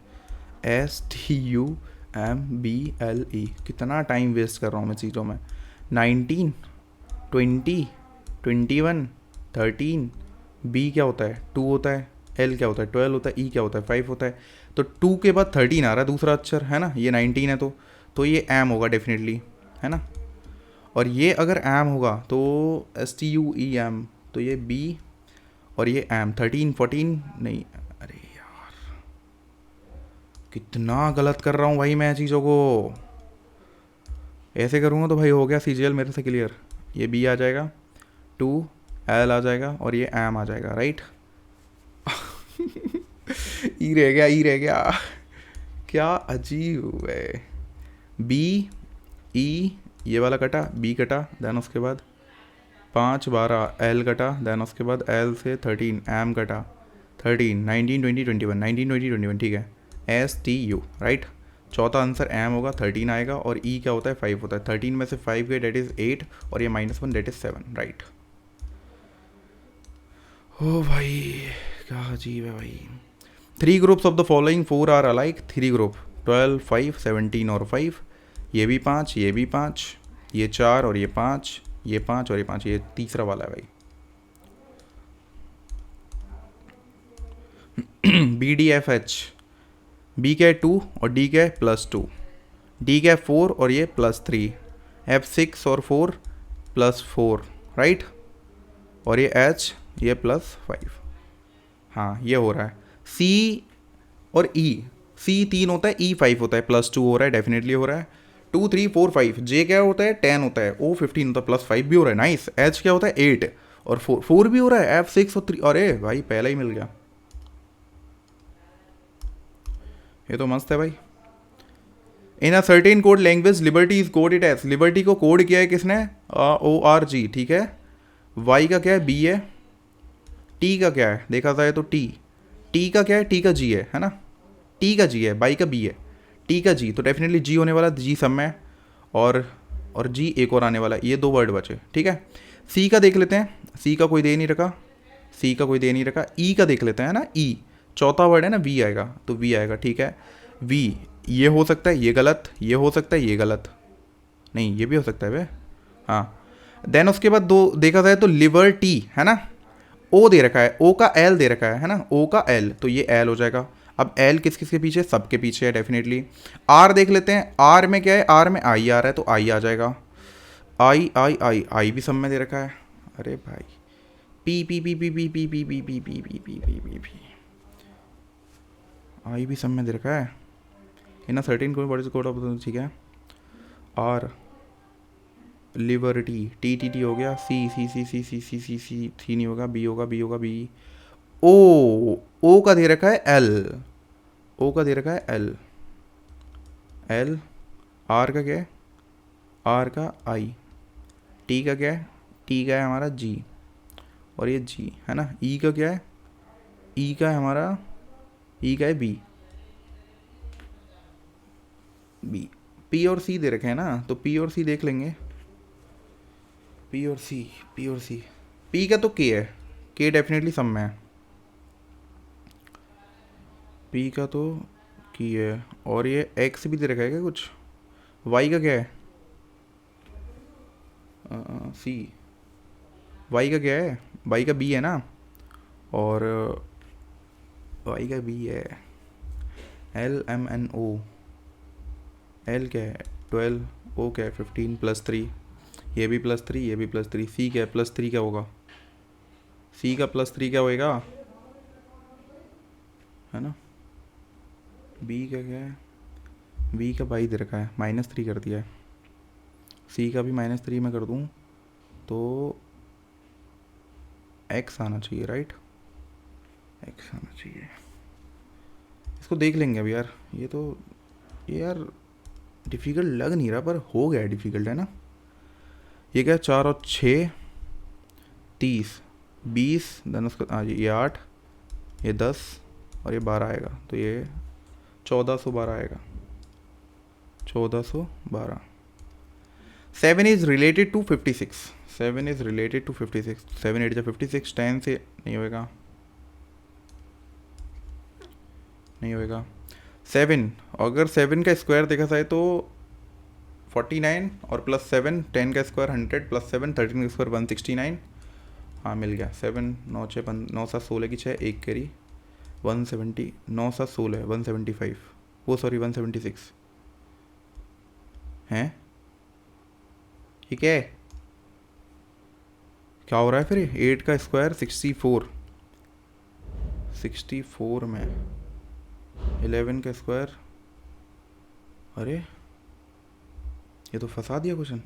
STUMBLE. कितना time waste कर रहा हूँ मैं चीज़ों में. 19 20 21 13. B क्या होता है 2 होता है. L क्या होता है 12 होता है. E क्या होता है 5 होता है. तो 2 के बाद 13 आ रहा है दूसरा अक्षर है ना. ये 19 है तो ये M होगा डेफिनेटली है ना. और ये अगर M होगा तो STUEM तो ये B और ये M 13 14 नहीं. अरे यार कितना गलत कर रहा हूँ भाई मैं चीज़ों को. ऐसे करूँगा तो भाई हो गया CGL मेरे से क्लियर. ये B आ जाएगा 2 L आ जाएगा और ये M आ जाएगा राइट. ई रह गया. क्या अजीब है. B E ये वाला कटा B कटा देन उसके बाद 5 12 L कटा देन उसके बाद L से 13 M कटा 13 19 20 21 19 20 21 ठीक है. STU right. चौथा आंसर M होगा 13 आएगा और E क्या होता है 5 होता है. 13 में से 5 गए डेट इज़ 8 और ये -1 डेट इज़ 7 राइट. ओ भाई क्या अजीब है भाई. 3 groups of the following 4 are alike. 3 group 12 5 17 और 5. ये भी 5 ये भी 5 ये 4 और ये 5 ये 5 और ये 5. ये तीसरा वाला है भाई. BDFH. B क्या है 2 और D क्या है +2. D क्या है 4 और ये +3. F6 और 4 +4 राइट. और ये H ये +5. हाँ ये हो रहा है. C और E. C 3 होता है E 5 होता है +2 हो रहा है डेफिनेटली हो रहा है. 2 3 4 5. J क्या होता है 10 होता है. O 15 होता है +5 भी हो रहा है. नाइस. H क्या होता है 8 और 4 भी हो रहा है. F6 और 3. अरे भाई पहला ही मिल गया. ये तो मस्त है भाई. In a certain code language liberty is coded as. Liberty को कोड किया है किसने ORG ठीक है. Y का क्या है B है. T का क्या है देखा जाए तो T का क्या है T का G है ना. T का G है Y का B है. T का G तो डेफिनेटली G होने वाला. G सब में और G एक और आने वाला. ये 2 वर्ड बचे ठीक है. C का देख लेते हैं. C का कोई दे नहीं रखा. E का देख लेते हैं ना. E चौथा वर्ड है ना V आएगा तो V आएगा ठीक है. V ये हो सकता है ये गलत. ये हो सकता है ये गलत. नहीं ये भी हो सकता है वे. हाँ देन उसके बाद 2 देखा जाए तो लिबर्टी है ना. O दे रखा है. O का L दे रखा है ना. O का L तो ये L हो जाएगा. अब L किस किस के पीछे सबके पीछे है डेफिनेटली. R देख लेते हैं. R में क्या है R में I आ रहा है तो I आ जाएगा. I भी सब में दे रखा है. अरे भाई P आई भी सब में दे रखा है. इन 13 कोड ऑफ ठीक है. R लिबर्टी T हो गया. C नहीं होगा. B होगा B. O का दे रखा है L. R का क्या है R का I. T का क्या है T का है हमारा G और ये G है ना. E का क्या है E का है हमारा E का है B. P और C दे रखे हैं ना तो P और C देख लेंगे. P और C. P का तो K है. K डेफिनेटली सब में है. P का तो K है और ये X भी दे रखा है क्या कुछ. Y का क्या है C. Y का क्या है Y का B है ना और Y का B है LMNO. L क्या है 12. O क्या है 15 +3. ये भी +3 ये भी +3. C क्या है +3 क्या होगा. C का +3 क्या होएगा है ना. B का क्या है B का बाई दे रखा है -3 कर दिया है. C का भी -3 में कर दूँ तो X आना चाहिए राइट. X आना चाहिए. इसको देख लेंगे अब यार. ये यार डिफ़िकल्ट लग नहीं रहा पर हो गया डिफ़िकल्ट है ना. ये क्या 4 और 6 30 20, देन उसका हाँ जी ये 8, ये 10 और ये 12 आएगा, तो ये 1412 आएगा, 1412। 7 is related to 56, 7 is related to 56, 7 8 जा 56, 10 से नहीं होएगा, नहीं होएगा। 7, अगर 7 का स्क्वायर देखा जाए तो 49 और प्लस 7, 10 का स्क्वायर 100 प्लस 7, 13 का स्क्वायर 169। हाँ मिल गया। 7 9 6 9 7 16 की 6 एक कैरी 170, 9 7 16 175, वो सॉरी 176 हैं। ठीक है, क्या हो रहा है फिर? 8 का स्क्वायर 64, 64 में 11 का स्क्वायर, अरे ये तो फंसा दिया क्वेश्चन।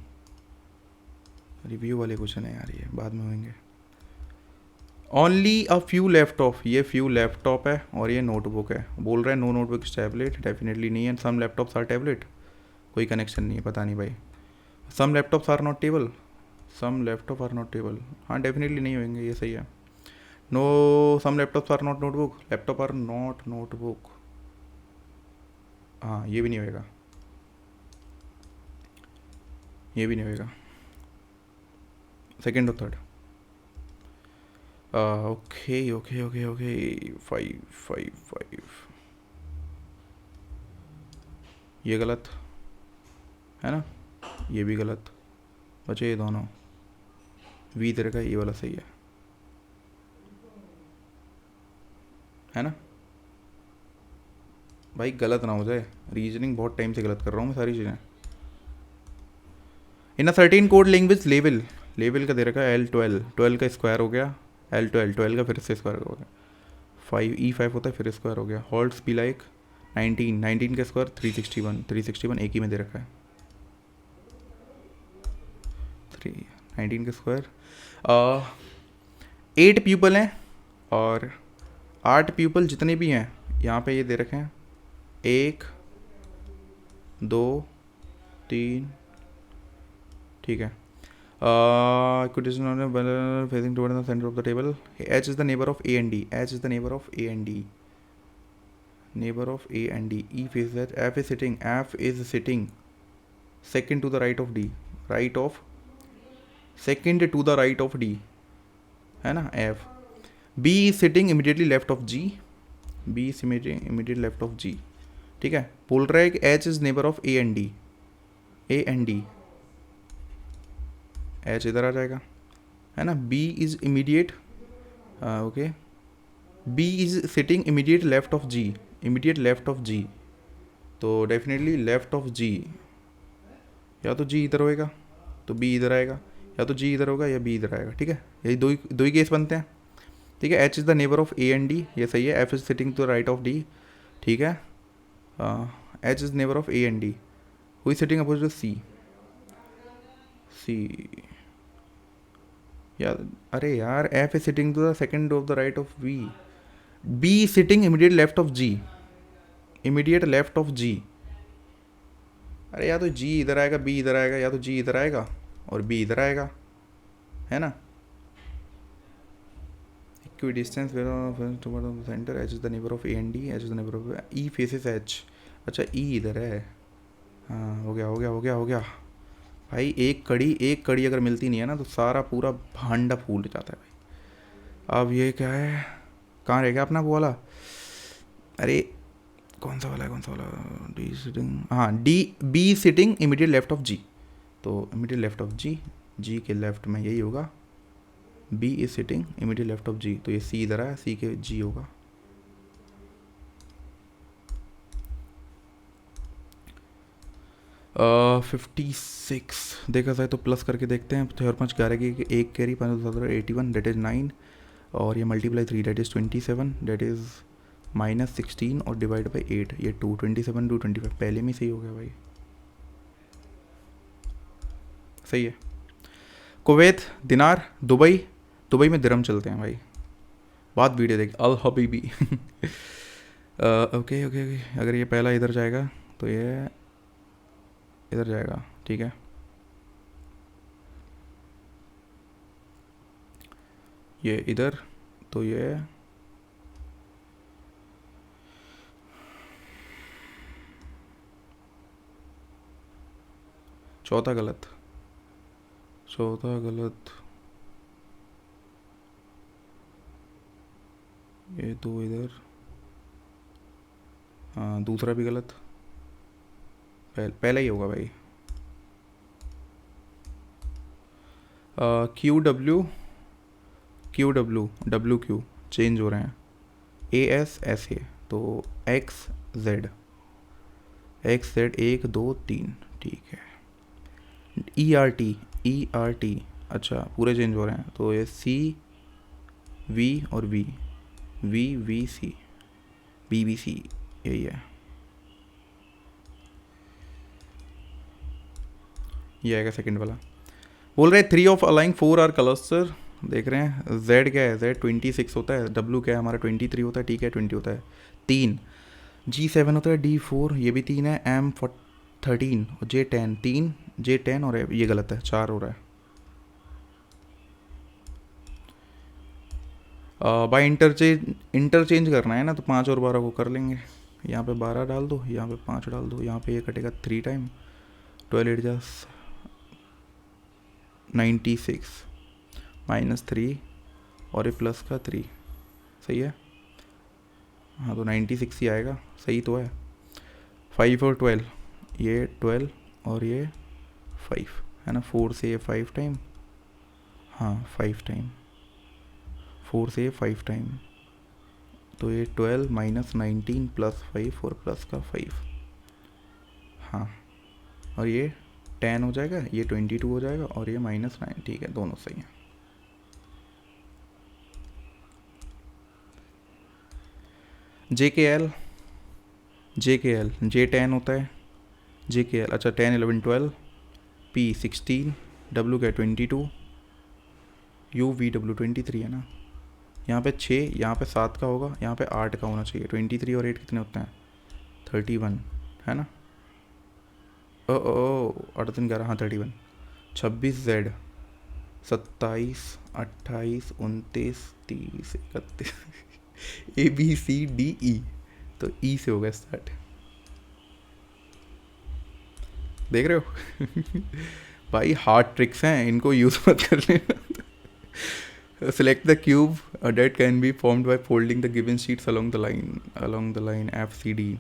रिव्यू वाले क्वेश्चन है यार, ये बाद में होंगे। ओनली अ फ्यू लैपटॉप, ये फ्यू लैपटॉप है और ये नोटबुक है। बोल रहे हैं नो नोटबुक टैबलेट, डेफिनेटली नहीं है। सम लैपटॉप्स आर टैबलेट, कोई कनेक्शन नहीं है, पता नहीं भाई। Some laptops are not table, some laptop are not table, हाँ डेफिनेटली नहीं होंगे, ये सही है। No some laptops are not notebook, laptop are not notebook, हाँ ये भी नहीं होएगा, ये भी नहीं होएगा। सेकेंड और third, okay okay okay okay 5 5 5, ये गलत है ना, ये भी गलत, बचे ये दोनों। वी तेरे का ये वाला सही है ना भाई? गलत ना हो जाए, रीजनिंग बहुत टाइम से गलत कर रहा हूँ मैं सारी चीज़ें। In a certain code language level, level का दे रखा है L12, 12 का स्क्वायर हो गया L12, 12 का फिर से स्क्वायर हो गया 5, E5 होता है फिर स्क्वायर हो गया। हॉल्ट्स बी लाइक 19, 19 का स्क्वायर 361, 361 एक ही में दे रखा है 3, 19 का स्क्वायर। 8 पीपल हैं और 8 पीपल जितने भी हैं यहाँ पे ये दे रखे हैं 1 2 3, ठीक है। facing toward the center of the table. H is the neighbor of A and D. H is the neighbor of A and D. Neighbor of A and D. E faces H. F is sitting. F is sitting second to the right of D. Right of second to the right of D. है ना F. B is sitting immediately left of G. B is immediately left of G. ठीक है, बोल रहा है कि H is neighbor of A and D. A and D. H इधर आ जाएगा, है ना। B is immediate, okay, B is sitting immediate left of G, immediate left of G, तो डेफिनेटली लेफ्ट ऑफ G, या तो G इधर होएगा तो B इधर आएगा, या तो G इधर होगा या B इधर आएगा। ठीक है, यही दो ही केस बनते हैं। ठीक है, H is the neighbour of A and D, ये सही है। F is sitting to the right of D, ठीक है। H is neighbour of A and D, who is sitting opposite C, C यार, अरे यार F is sitting to the second of the right of V. B is sitting immediate left of G, immediate left of G. अरे या तो G इधर आएगा B इधर आएगा, या तो G इधर आएगा और B इधर आएगा, है ना। Equidistance toward the center, H is the neighbor of A and D, H is the neighbor of E faces H. अच्छा E इधर है, हाँ हो गया हो गया हो गया हो गया भाई। एक कड़ी अगर मिलती नहीं है ना तो सारा पूरा भांडा फूल जाता है भाई। अब ये क्या है, कहाँ रह गया अपना वो वाला? अरे कौन सा वाला है, कौन सा वाला? डी सिटिंग, हाँ B sitting immediate left of G, तो इमीडिएट लेफ्ट ऑफ जी के लेफ्ट में यही होगा। B is sitting immediate left of G, तो ये सी इधर है, सी के जी होगा। uh, 56 देखा जाए तो प्लस करके देखते हैं। तो 5 11 की एक कैरी 5 81, डेट इज़ 9, और ये multiply 3 that is 27, that is -16 और डिवाइड बाई 8, ये 2, 27 to 25 पहले में सही हो गया भाई, सही है। कुवैत दिनार, दुबई में दिरहम चलते हैं भाई। बात वीडियो देख अल हबीबी। ओके ओके ओके, अगर ये पहला इधर जाएगा तो ये इधर जाएगा, ठीक है। ये इधर, तो ये चौथा गलत, चौथा गलत, ये दो इधर, हाँ दूसरा भी गलत, पहले ही होगा भाई। Q W, Q W, W Q change हो रहे हैं, ए एस एस ए, तो एक्स जेड, एक्स जेड 1 2 3, ठीक है। E R T, E R T, अच्छा पूरे चेंज हो रहे हैं, तो ये सी वी और V, V V C, B B C, यही है, ये आएगा सेकंड वाला। बोल रहे हैं 3 ऑफ अलाइंग 4 आर कलर्स सर, देख रहे हैं Z क्या है, Z 26 होता है, W क्या है हमारा 23 होता है, ठीक है 20 होता है, 3 G7 होता है, D4 ये भी 3 है, M 13 और J10, 3 J10 और ये गलत है, 4 हो रहा है। बाय इंटरचेंज करना है ना, तो 5 और 12 को कर लेंगे, यहाँ पे 12 डाल दो, यहाँ पे 5 डाल दो, यहाँ पे ये कटेगा 3 टाइम, 12 8 जा 96 -3 और ये प्लस का 3, सही है, हाँ तो 96 ही आएगा, सही तो है। 5 और 12, ये 12 और ये 5 है ना, 4 से ये 5 टाइम, हाँ 5 टाइम, 4 से 5 टाइम, तो ये 12 -19 + 5 और प्लस का 5, हाँ और ये 10 हो जाएगा, ये 22 हो जाएगा और ये -9, ठीक है दोनों सही हैं। JKL, JKL J10 होता है, JKL अच्छा 10 11 12, P 16, W क्या 22, U V W 23 है ना, यहाँ पे 6, यहाँ पे 7 का होगा, यहाँ पे 8 का होना चाहिए, 23 और 8 कितने होते हैं, 31 है ना, ओ 8 3 11, हाँ 31, 26 Z 27 28 29 30 31 ABCDE, तो ई से होगा स्टार्ट, देख रहे हो भाई हार्ड ट्रिक्स हैं, इनको यूज़ मत कर लेना। Select the cube that can be formed by folding the given sheets along the line F C D,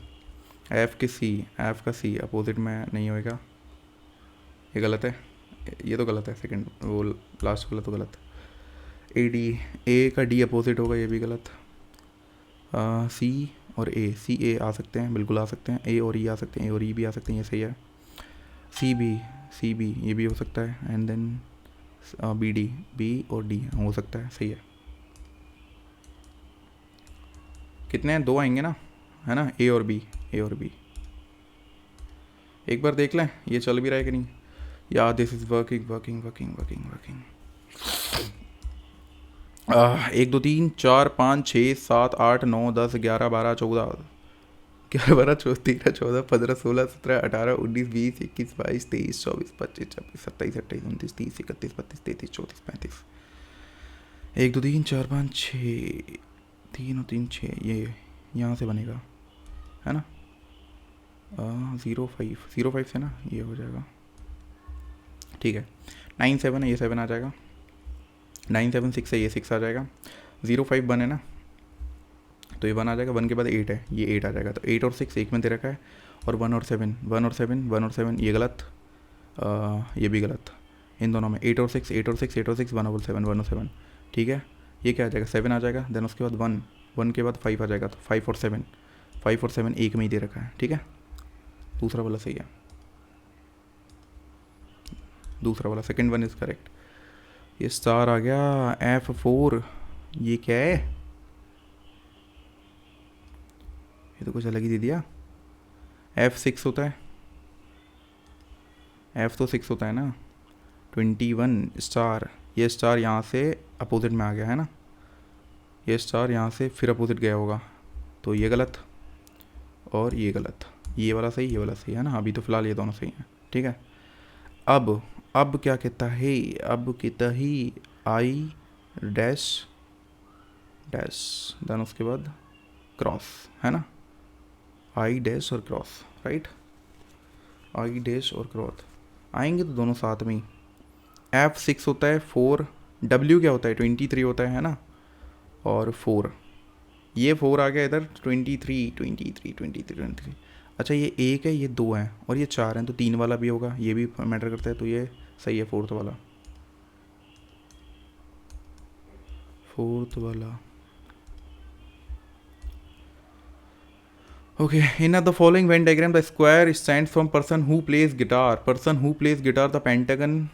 F के सी, एफ का सी अपोजिट में नहीं होएगा, ये गलत है, ये तो गलत है, सेकंड वो लास्ट वाला तो गलत, ए डी, ए का डी अपोजिट होगा, ये भी गलत, सी और ए, सी ए आ सकते हैं, बिल्कुल आ सकते हैं, ए और ई आ सकते हैं, ए और ई भी आ सकते हैं, ये सही है, सी बी ये भी हो सकता है, and then B D, B और डी हो सकता है, सही है। कितने हैं, 2 आएंगे ना, है ना, ए और बी, ए और बी एक बार देख लें ये चल भी रहा है कि नहीं, या this is working working working working working. 1 2 3 4 5 6 7 8 9 10 11 12 14, 11 12 13 14 15 16 17 18 19 20 21 22 23 24 25 26 27 28 29 30 31 32 33 34 35, 1 2 3 4 5 6, 3 और 3 6, ये यहाँ से बनेगा है ना, 0 5 से ना ये हो जाएगा, ठीक है 9 7 है, ये 7 आ जाएगा, 9 7 6 है, ये 6 आ जाएगा, 0 5 1 है ना, तो ये 1 आ जाएगा, 1 के बाद 8 है, ये 8 आ जाएगा, तो 8 और 6 एक में दे रखा है, और 1 और 7 1 और 7 1 और 7 ये गलत, ये भी गलत, इन दोनों में 8 और 6 8 और 6 8 और 6 1 और 7 1 और 7, ठीक है, ये क्या आ जाएगा 7 आ जाएगा, देन उसके बाद 1 1 के बाद 5 आ जाएगा, तो 5 और 7 एक में ही दे रखा है, ठीक है, दूसरा वाला सही है, दूसरा वाला सेकंड वन इज़ करेक्ट। ये स्टार आ गया, F4 ये क्या है, ये तो कुछ अलग ही दे दिया, F6 होता है, F तो 6 होता है ना, 21 स्टार, ये स्टार यहाँ से अपोजिट में आ गया है ना, ये स्टार यहाँ से फिर अपोजिट गया होगा, तो ये गलत और ये गलत, ये वाला सही ये वाला सही है ना, अभी तो फिलहाल ये दोनों सही हैं, ठीक है। अब क्या कहता है, अब कहता ही डैश डैश, देन उसके बाद क्रॉस, है ना, आई डैश और क्रॉस, राइट, आई डैश और क्रॉस आएंगे तो दोनों साथ में ही। F6 होता है 4, W क्या होता है 23 होता है ना, और 4, ये 4 आ गया इधर, 23। अच्छा ये एक है, ये 2 है और ये 4 हैं, तो 3 वाला भी होगा, ये भी मैटर करता है, तो ये सही है फोर्थ वाला, फोर्थ वाला। Okay, in the following Venn diagram, the square stands from person who plays guitar. Person who plays guitar, the pentagon,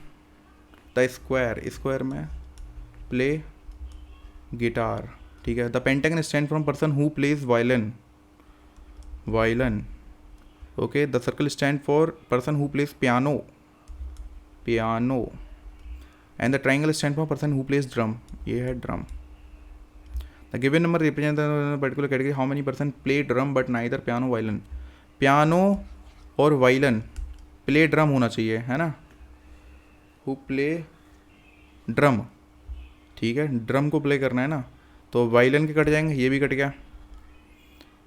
the square में play guitar, ठीक है। The pentagon stands from person who plays violin. Okay, the circle stands for person who plays piano. And the triangle stands for person who plays drum. ये है drum. The given number represents the particular category. How many person play drum but neither piano violin? Piano और violin play drum होना चाहिए, है ना, who play drum, ठीक है, drum को प्ले करना है ना, तो वायलिन के कट जाएंगे, ये भी कट गया,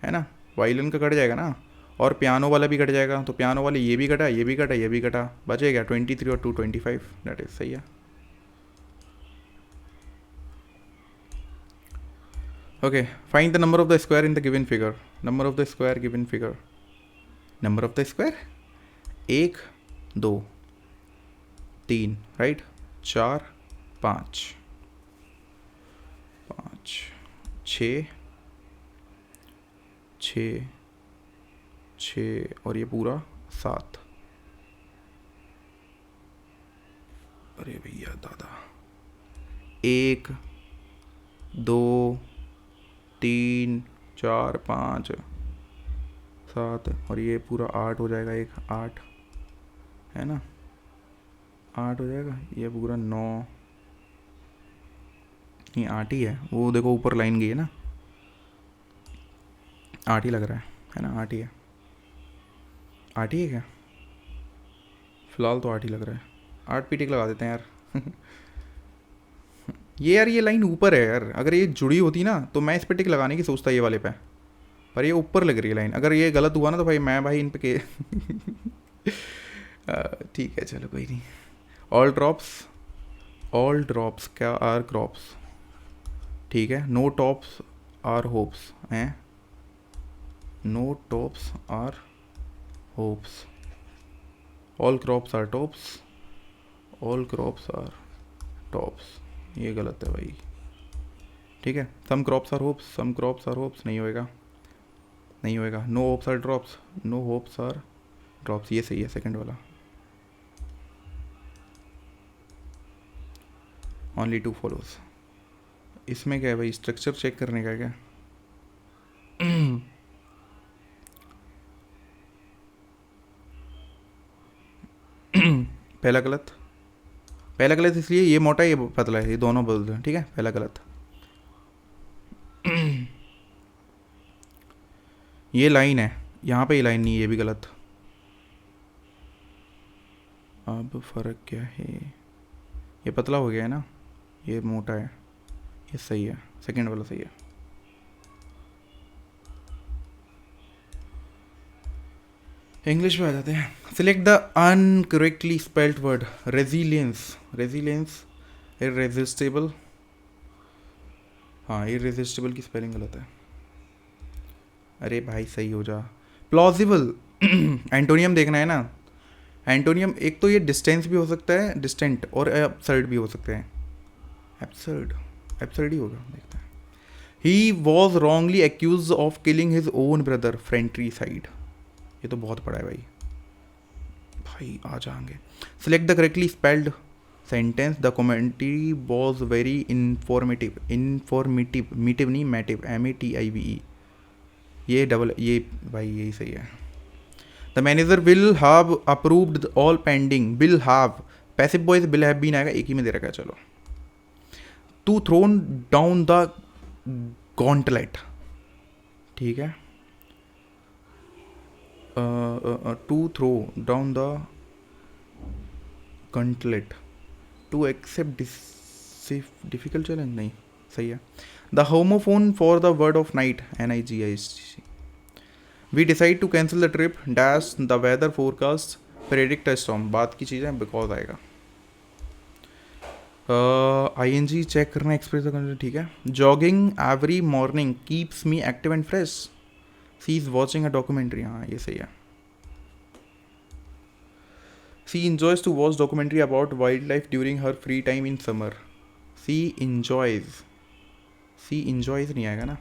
है ना, वायलिन का कट जाएगा ना, और पियानो वाला भी कट जाएगा, तो पियानो वाले ये भी कटा, ये भी कटा, ये भी कटा, बचेगा 23 और 2 25, दैट इज सही है। Okay, find the number of the square in the given figure. Number of the square given figure. Number of the square 1 2 3, right, 4 5 6 और ये पूरा 7। अरे भैया दादा, 1 2 3 4 5 7 और ये पूरा 8 हो जाएगा, 8 है ना, 8 हो जाएगा, ये पूरा 9, नहीं 8 ही है, वो देखो ऊपर लाइन गई है ना, 8 ही लग रहा है ना, 8 ही है, 8 ही है क्या, फिलहाल तो 8 ही लग रहा है, 8 पी टिक लगा देते हैं यार। ये यार ये लाइन ऊपर है यार, अगर ये जुड़ी होती ना तो मैं इस पे टिक लगाने की सोचता ये वाले पे, पर ये ऊपर लग रही है लाइन, अगर ये गलत हुआ ना तो भाई मैं भाई इन पे के ठीक है चलो कोई नहीं। ऑल ड्रॉप्स क्या आर क्रॉप्स, ठीक है, नो टॉप्स आर होप्स हैं, no tops are hopes, all crops are tops, all crops are tops, ये गलत है भाई, ठीक है, some crops are hopes, some crops are hopes नहीं होएगा, no hopes are drops, no hopes are drops, ये सही है सेकंड वाला। ओनली 2 फॉलोज, इसमें क्या है भाई, स्ट्रक्चर चेक करने का क्या, पहला गलत इसलिए ये मोटा ये पतला है, ये दोनों बदल हैं, ठीक है, पहला गलत। ये लाइन है, यहाँ पे ये लाइन नहीं है, ये भी गलत। अब फर्क क्या है, ये पतला हो गया है ना, ये मोटा है, ये सही है, सेकंड वाला सही है। इंग्लिश में आ जाते हैं। Select the uncorrectly spelled word, resilience irresistible, हाँ इररेजिस्टिबल की स्पेलिंग गलत है, अरे भाई सही हो जा। प्लॉजिबल एंटोनियम देखना है ना, एंटोनियम एक तो ये डिस्टेंस भी हो सकता है, डिस्टेंट, और एब्सर्ड भी हो सकते हैं, एब्सर्ड ही होगा, देखते हैं। He was wrongly accuse of killing his own brother fratricide, ये तो बहुत बड़ा है भाई आ जाएंगे। Select the correctly spelled sentence, the commentary was very informative नहीं मैटिव, MATIVE, ये डबल, ये भाई यही सही है। The manager will have approved all pending, will have passive voice will have been आएगा, एक ही में दे रखा है, चलो। To thrown down the gauntlet, ठीक है, to throw down the gauntlet, to accept safe difficult challenge नहीं सही है. The homophone for the word of night NIGIST. We decide to cancel the trip dash the weather forecast predict a storm. बात की चीज़ है because आएगा. ING check करना express ठीक है. Jogging every morning keeps me active and fresh. She is watching a documentary. हाँ ये सही है. सी enjoys to watch documentary about wildlife during her free time in summer. C enjoys नहीं आएगा ना.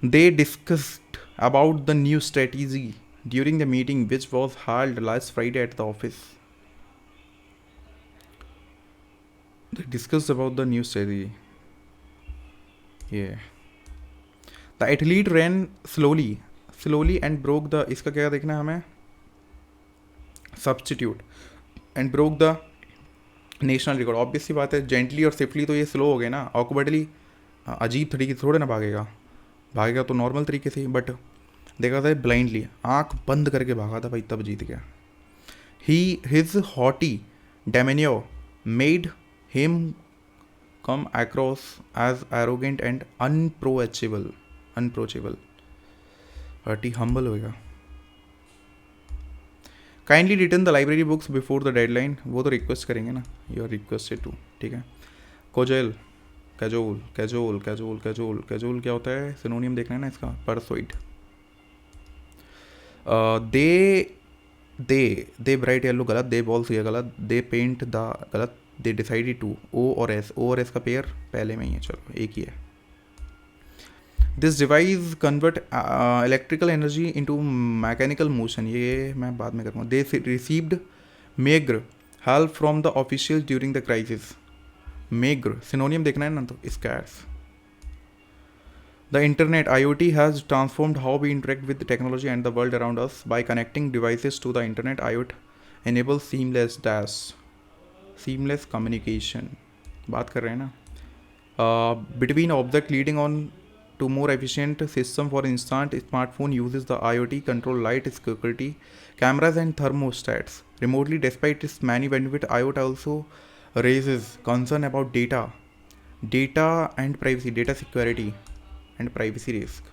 They discussed about the new strategy during the meeting which was held last Friday at the office. They discussed about the new strategy. Yeah. The athlete ran slowly and broke the. इसका क्या देखना है हमें? Substitute and broke the national record. Obvious सी बात है. Gently और safely तो ये स्लो हो गए ना. ऑकवर्डली अजीब तरीके से थोड़े ना भागेगा तो नॉर्मल तरीके से. बट देखा था ब्लाइंडली आंख बंद करके भागा था भाई, तब जीत गया. His haughty demeanour made him come across as arrogant and unapproachable. Haughty humble होएगा. Kindly return the library books before the deadline. वो तो रिक्वेस्ट करेंगे ना. You are requested to. ठीक है. कैजोल क्या होता है? सिनोनियम देखना है ना इसका. परसोइड. दे ब्राइट येलो गलत. दे बॉल्स ये गलत. दे पेंट द गलत. They decided to. ओ और एस का पेयर पहले में ही है. चलो एक ही है. This device convert electrical energy into mechanical motion. ये मैं बाद में करूँगा. They received meagre help from the official during the crisis. Meagre synonym देखना है ना तो scarce. The internet IoT has transformed how we interact with technology and the world around us. By connecting devices to the internet IoT enable seamless communication. बात कर रहे हैं ना. Between object leading on to more efficient system. For instance, smartphone uses the IoT control light, security cameras and thermostats remotely. Despite its many benefits, IoT also raises concern about data and privacy, data security and privacy risk.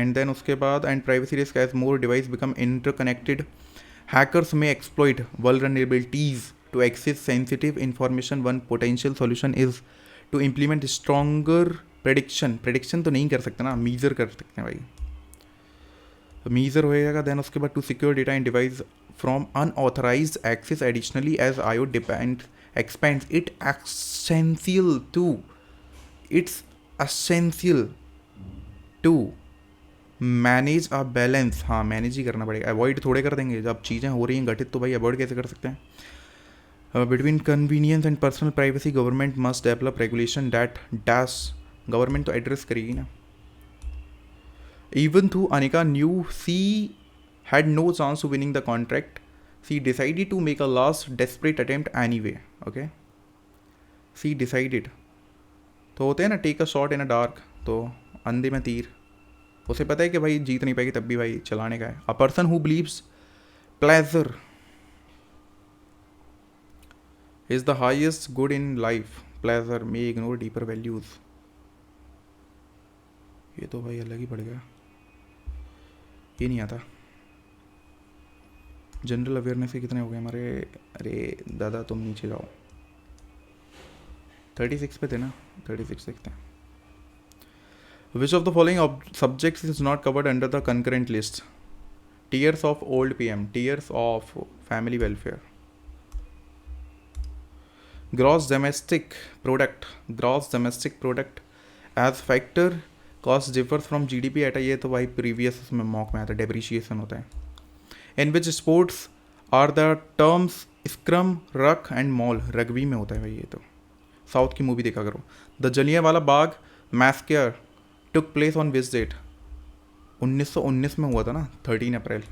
And then उसके बाद and privacy risk as more devices become interconnected. Hackers may exploit vulnerabilities to access sensitive information. One potential solution is to implement stronger prediction तो नहीं कर सकते ना. Measure कर सकते हैं भाई. मीजर होएगा. देन उसके बाद to secure data in device from unauthorised access. Additionally as IoT expands it's essential to manage a balance. हाँ मैनेज ही करना पड़ेगा. अवॉइड थोड़े कर देंगे. जब चीज़ें हो रही हैं घटित तो भाई अवॉइड कैसे कर सकते हैं. Between convenience and personal privacy, government must develop regulation that does. Government तो address करेगी ना. Even though Anika knew she had no chance of winning the contract, she decided to make a last desperate attempt anyway. Okay. She decided. तो होते हैं ना take a shot in a dark. तो अंधे में तीर. उसे पता है कि भाई जीत नहीं पाएगी तब भी भाई चलाने का है. A person who believes pleasure is the highest good in life. Pleasure may ignore deeper values. ये तो भाई अलग ही पड़ गया. ये नहीं आता. जनरल अवेयरनेस के कितने हो गए हमारे? अरे दादा तुम नीचे जाओ. 36 पे थे ना. 36 देखते हैं. Which of the following subjects is not covered under the concurrent list? Tiers of old PM. Tiers of family welfare. Gross domestic product as factor cost differs from GDP at. ये तो भाई प्रीवियस में mock में आता है. Depreciation होता है. In which sports are the terms scrum ruck and maul. Rugby में होता है भाई ये तो. साउथ की मूवी देखा करो. The Jallianwala Bagh massacre took place on which date? 1919 में हुआ था ना. 13 अप्रैल.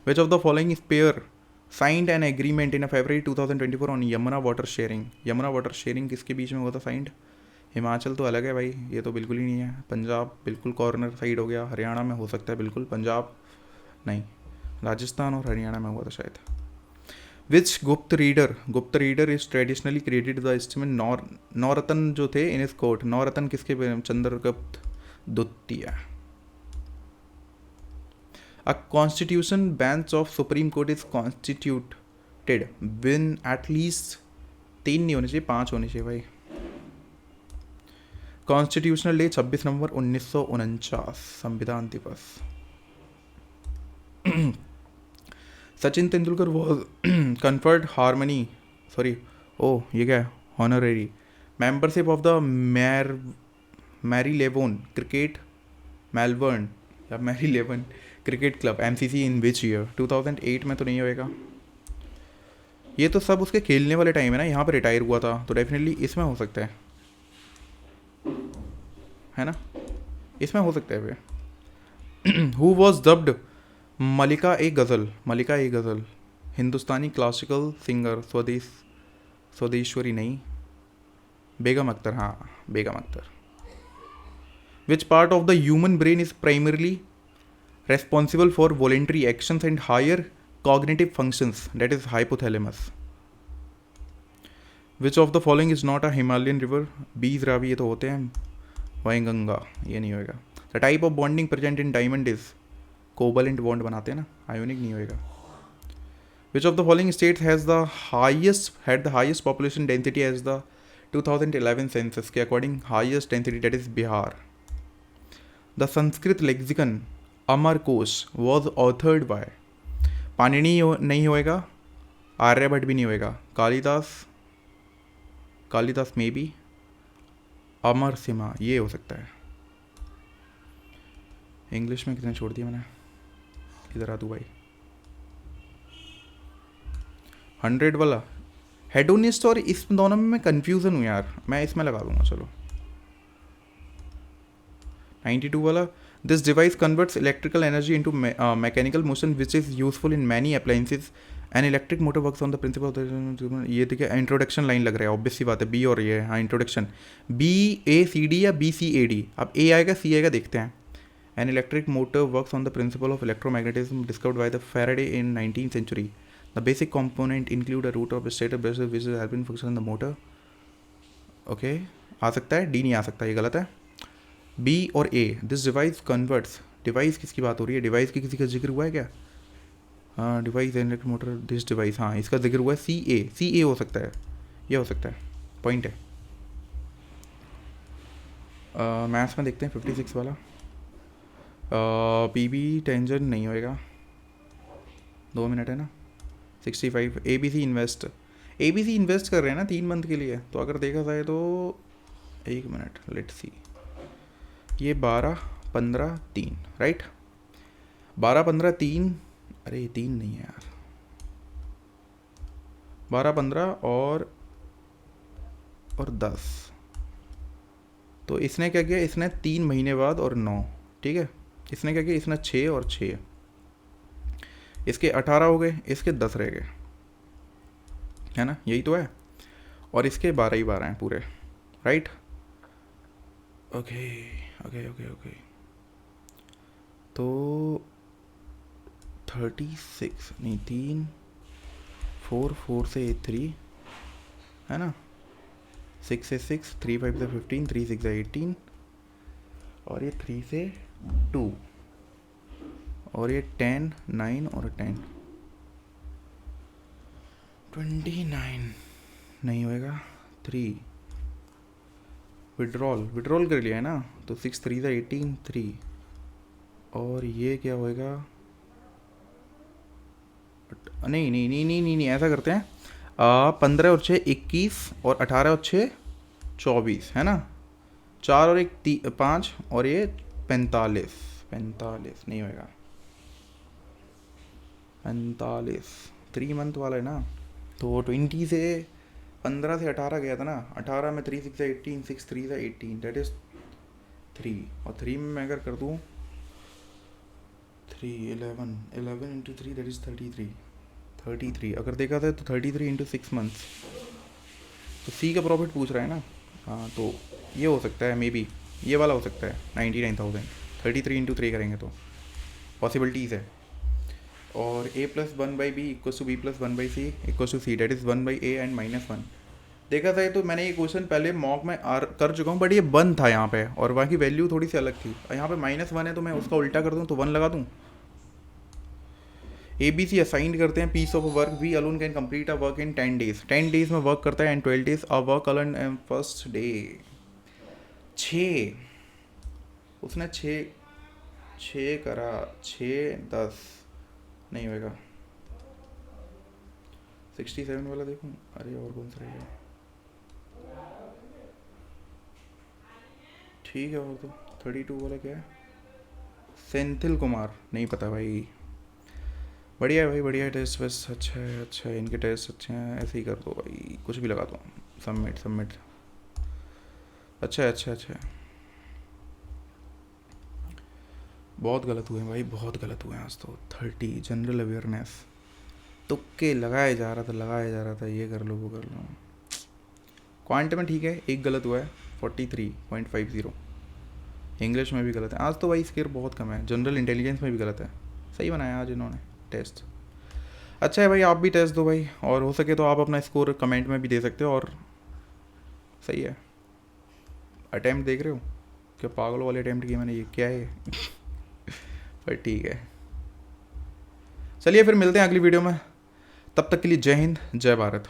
Which of the following spare signed an agreement in February 2024 on Yamuna water sharing. Yamuna water sharing किसके बीच में हुआ था साइंड? हिमाचल तो अलग है भाई. ये तो बिल्कुल ही नहीं है. पंजाब बिल्कुल कॉर्नर साइड हो गया. हरियाणा में हो सकता है बिल्कुल. पंजाब नहीं. राजस्थान और हरियाणा में हुआ था शायद. Which Gupta reader is traditionally created the esteemed Nauratan जो थे इन इस कोर्ट, नौरतन किसके चंद्रगुप्त द्वितीय. A constitution bench of Supreme Court is constituted when at least 3 नहीं होने चाहिए, 5 होने चाहिए भाई. कॉन्स्टिट्यूशनल डे 26 नवंबर 1949, संविधान दिवस. सचिन तेंदुलकर वॉज कन्फर्ड ये क्या है, honorary membership of the Marylebone cricket Melbourne या Marylebone cricket club MCC in which year. 2008 में तो नहीं होएगा. ये तो सब उसके खेलने वाले टाइम है ना, यहाँ पर रिटायर हुआ था, तो डेफिनेटली इसमें हो सकता है ना, इसमें हो सकता है वे. Who was dubbed Mallika e Ghazal, Hindustani classical singer. Swadeshwari नहीं, बेगम अख्तर. हाँ, Begum Akhtar. Which part of the human brain is primarily responsible for voluntary actions and higher cognitive functions, that is hypothalamus. Which of the following is not a Himalayan river? बीस रावी ये तो होते हैं, वैंगंगा ये नहीं होएगा. The type of bonding present in diamond is covalent bond बनाते हैं ना, ionic नहीं होएगा. Which of the following states had the highest population density as the 2011 census के according highest density, that is Bihar. The Sanskrit lexicon Amarkosha was authored by. Panini नहीं होएगा, आर्यभट्ट भी नहीं होएगा, कालिदास में भी, अमर सिम्हा ये हो सकता है. इंग्लिश में कितने छोड़ दिया मैंने, इधर आ तू भाई. 100 वाला हेडोनिस्ट और इस दोनों में मैं कन्फ्यूज़न हूँ यार, मैं इसमें लगा दूंगा चलो. 92 वाला this device converts electrical energy into mechanical motion which is useful in many appliances. N electric motor works on the principle of. ये देखिए इंट्रोडक्शन लाइन लग रहा है, ऑब्वियस सी बात है, बी और ये. हाँ, इंट्रोडक्शन BACD या BCAD. अब A आएगा C आएगा, देखते हैं. An electric motor works on the principle of electromagnetism discovered by the Faraday in 19th century. The basic component include a root of stator brush which has been function in the motor. Okay, आ सकता है, D नहीं आ सकता, ये गलत है. B और A. This device converts. Device किसकी बात हो रही है, डिवाइस की किसी का जिक्र हुआ है क्या? हाँ, device electric motor this device, हाँ इसका जिक्र हुआ है. CA हो सकता है, ये हो सकता है, पॉइंट है. मैथ्स में देखते हैं 56 वाला. PB टेंजन नहीं होएगा, 2 मिनट है ना. 65 ABC इन्वेस्ट कर रहे हैं ना 3 मंथ के लिए, तो अगर देखा जाए तो 1 मिनट, लेट्स सी. ये 12, 15, 3 राइट. 12, 15, 3, अरे 3 नहीं है यार. 12, 15 और 10. तो इसने क्या किया, इसने 3 महीने बाद और 9, ठीक है. इसने क्या किया, इसने 6 और 6, इसके 18 हो गए, इसके 10 रह गए, है ना, यही तो है. और इसके 12 ही 12 हैं पूरे, राइट. ओके. तो 36 नहीं, 3, 4 से 3 है ना, 6 से 6, 3 5 से 15, 3 6 से 18, और ये 3 से 2, और ये 10, 9 और 10, 29 नहीं होएगा. 3 विड्रॉल कर लिया है ना, तो 6 3 से 18, 3, और ये क्या होएगा, नहीं, ऐसा करते हैं. 15 और 6 21, और 18 और 6 24, है ना. 4 और 1 5, और ये 45 नहीं होएगा. 45 3 मंथ वाला है ना, तो 20 से 15 से 18 गया था ना. 18 में 3 6 से 18, 6 3 से 18, डेट इज 3, और 3 में मैं अगर कर दूँ 3 11 इंटू 3, डेट इज 33. अगर देखा जाए तो 33 इंटू 6 मंथ्स. तो C का प्रॉफिट पूछ रहा है ना. हाँ, तो ये हो सकता है, मे बी ये वाला हो सकता है 99,000. 33 इंटू 3 करेंगे तो पॉसिबिलिटीज़ है. और a plus one by B equal to B plus one by C equal to C, that is one by A and minus one. देखा जाए तो मैंने ये क्वेश्चन पहले मॉक में कर चुका हूँ, बट ये वन था यहाँ पे और वहाँ की वैल्यू थोड़ी सी अलग थी। यहाँ पे माइनस वन है तो मैं उसका उल्टा कर दूँ तो वन लगा दूँ। ए बी सी असाइन करते हैं piece of work, we alone can complete a work in 10 days, 10 days में वर्क करता है and 12 days a work alone and first day. 6 उसने 6 करा, 6 10 नहीं होएगा। 67 वाला देखूं, अरे और कौन सा रहेगा, ठीक है। और तो 32 वाला क्या है, सेंथिल कुमार, नहीं पता भाई। बढ़िया है भाई, बढ़िया है। टेस्ट बस अच्छा है, इनके टेस्ट अच्छे हैं, ऐसे ही कर दो भाई, कुछ भी लगा दो। सबमिट अच्छा है। बहुत गलत हुए भाई, बहुत गलत हुए आज तो। 30 जनरल अवेयरनेस, तुक्के लगाया जा रहा था, ये कर लो वो कर लो। क्वांट में ठीक है, एक गलत हुआ है 43.50। इंग्लिश में भी गलत है आज तो भाई, स्केयर बहुत कम है। जनरल इंटेलिजेंस में भी गलत है। सही बनाया आज इन्होंने टेस्ट। अच्छा है भाई, आप भी टेस्ट दो भाई, और हो सके तो आप अपना स्कोर कमेंट में भी दे सकते हो। और सही है, अटैम्प्ट देख रहे हो क्या, पागलों वाले अटैम्प्ट किए मैंने, ये क्या है पर ठीक है। चलिए फिर मिलते हैं अगली वीडियो में, तब तक के लिए जय हिंद जय भारत।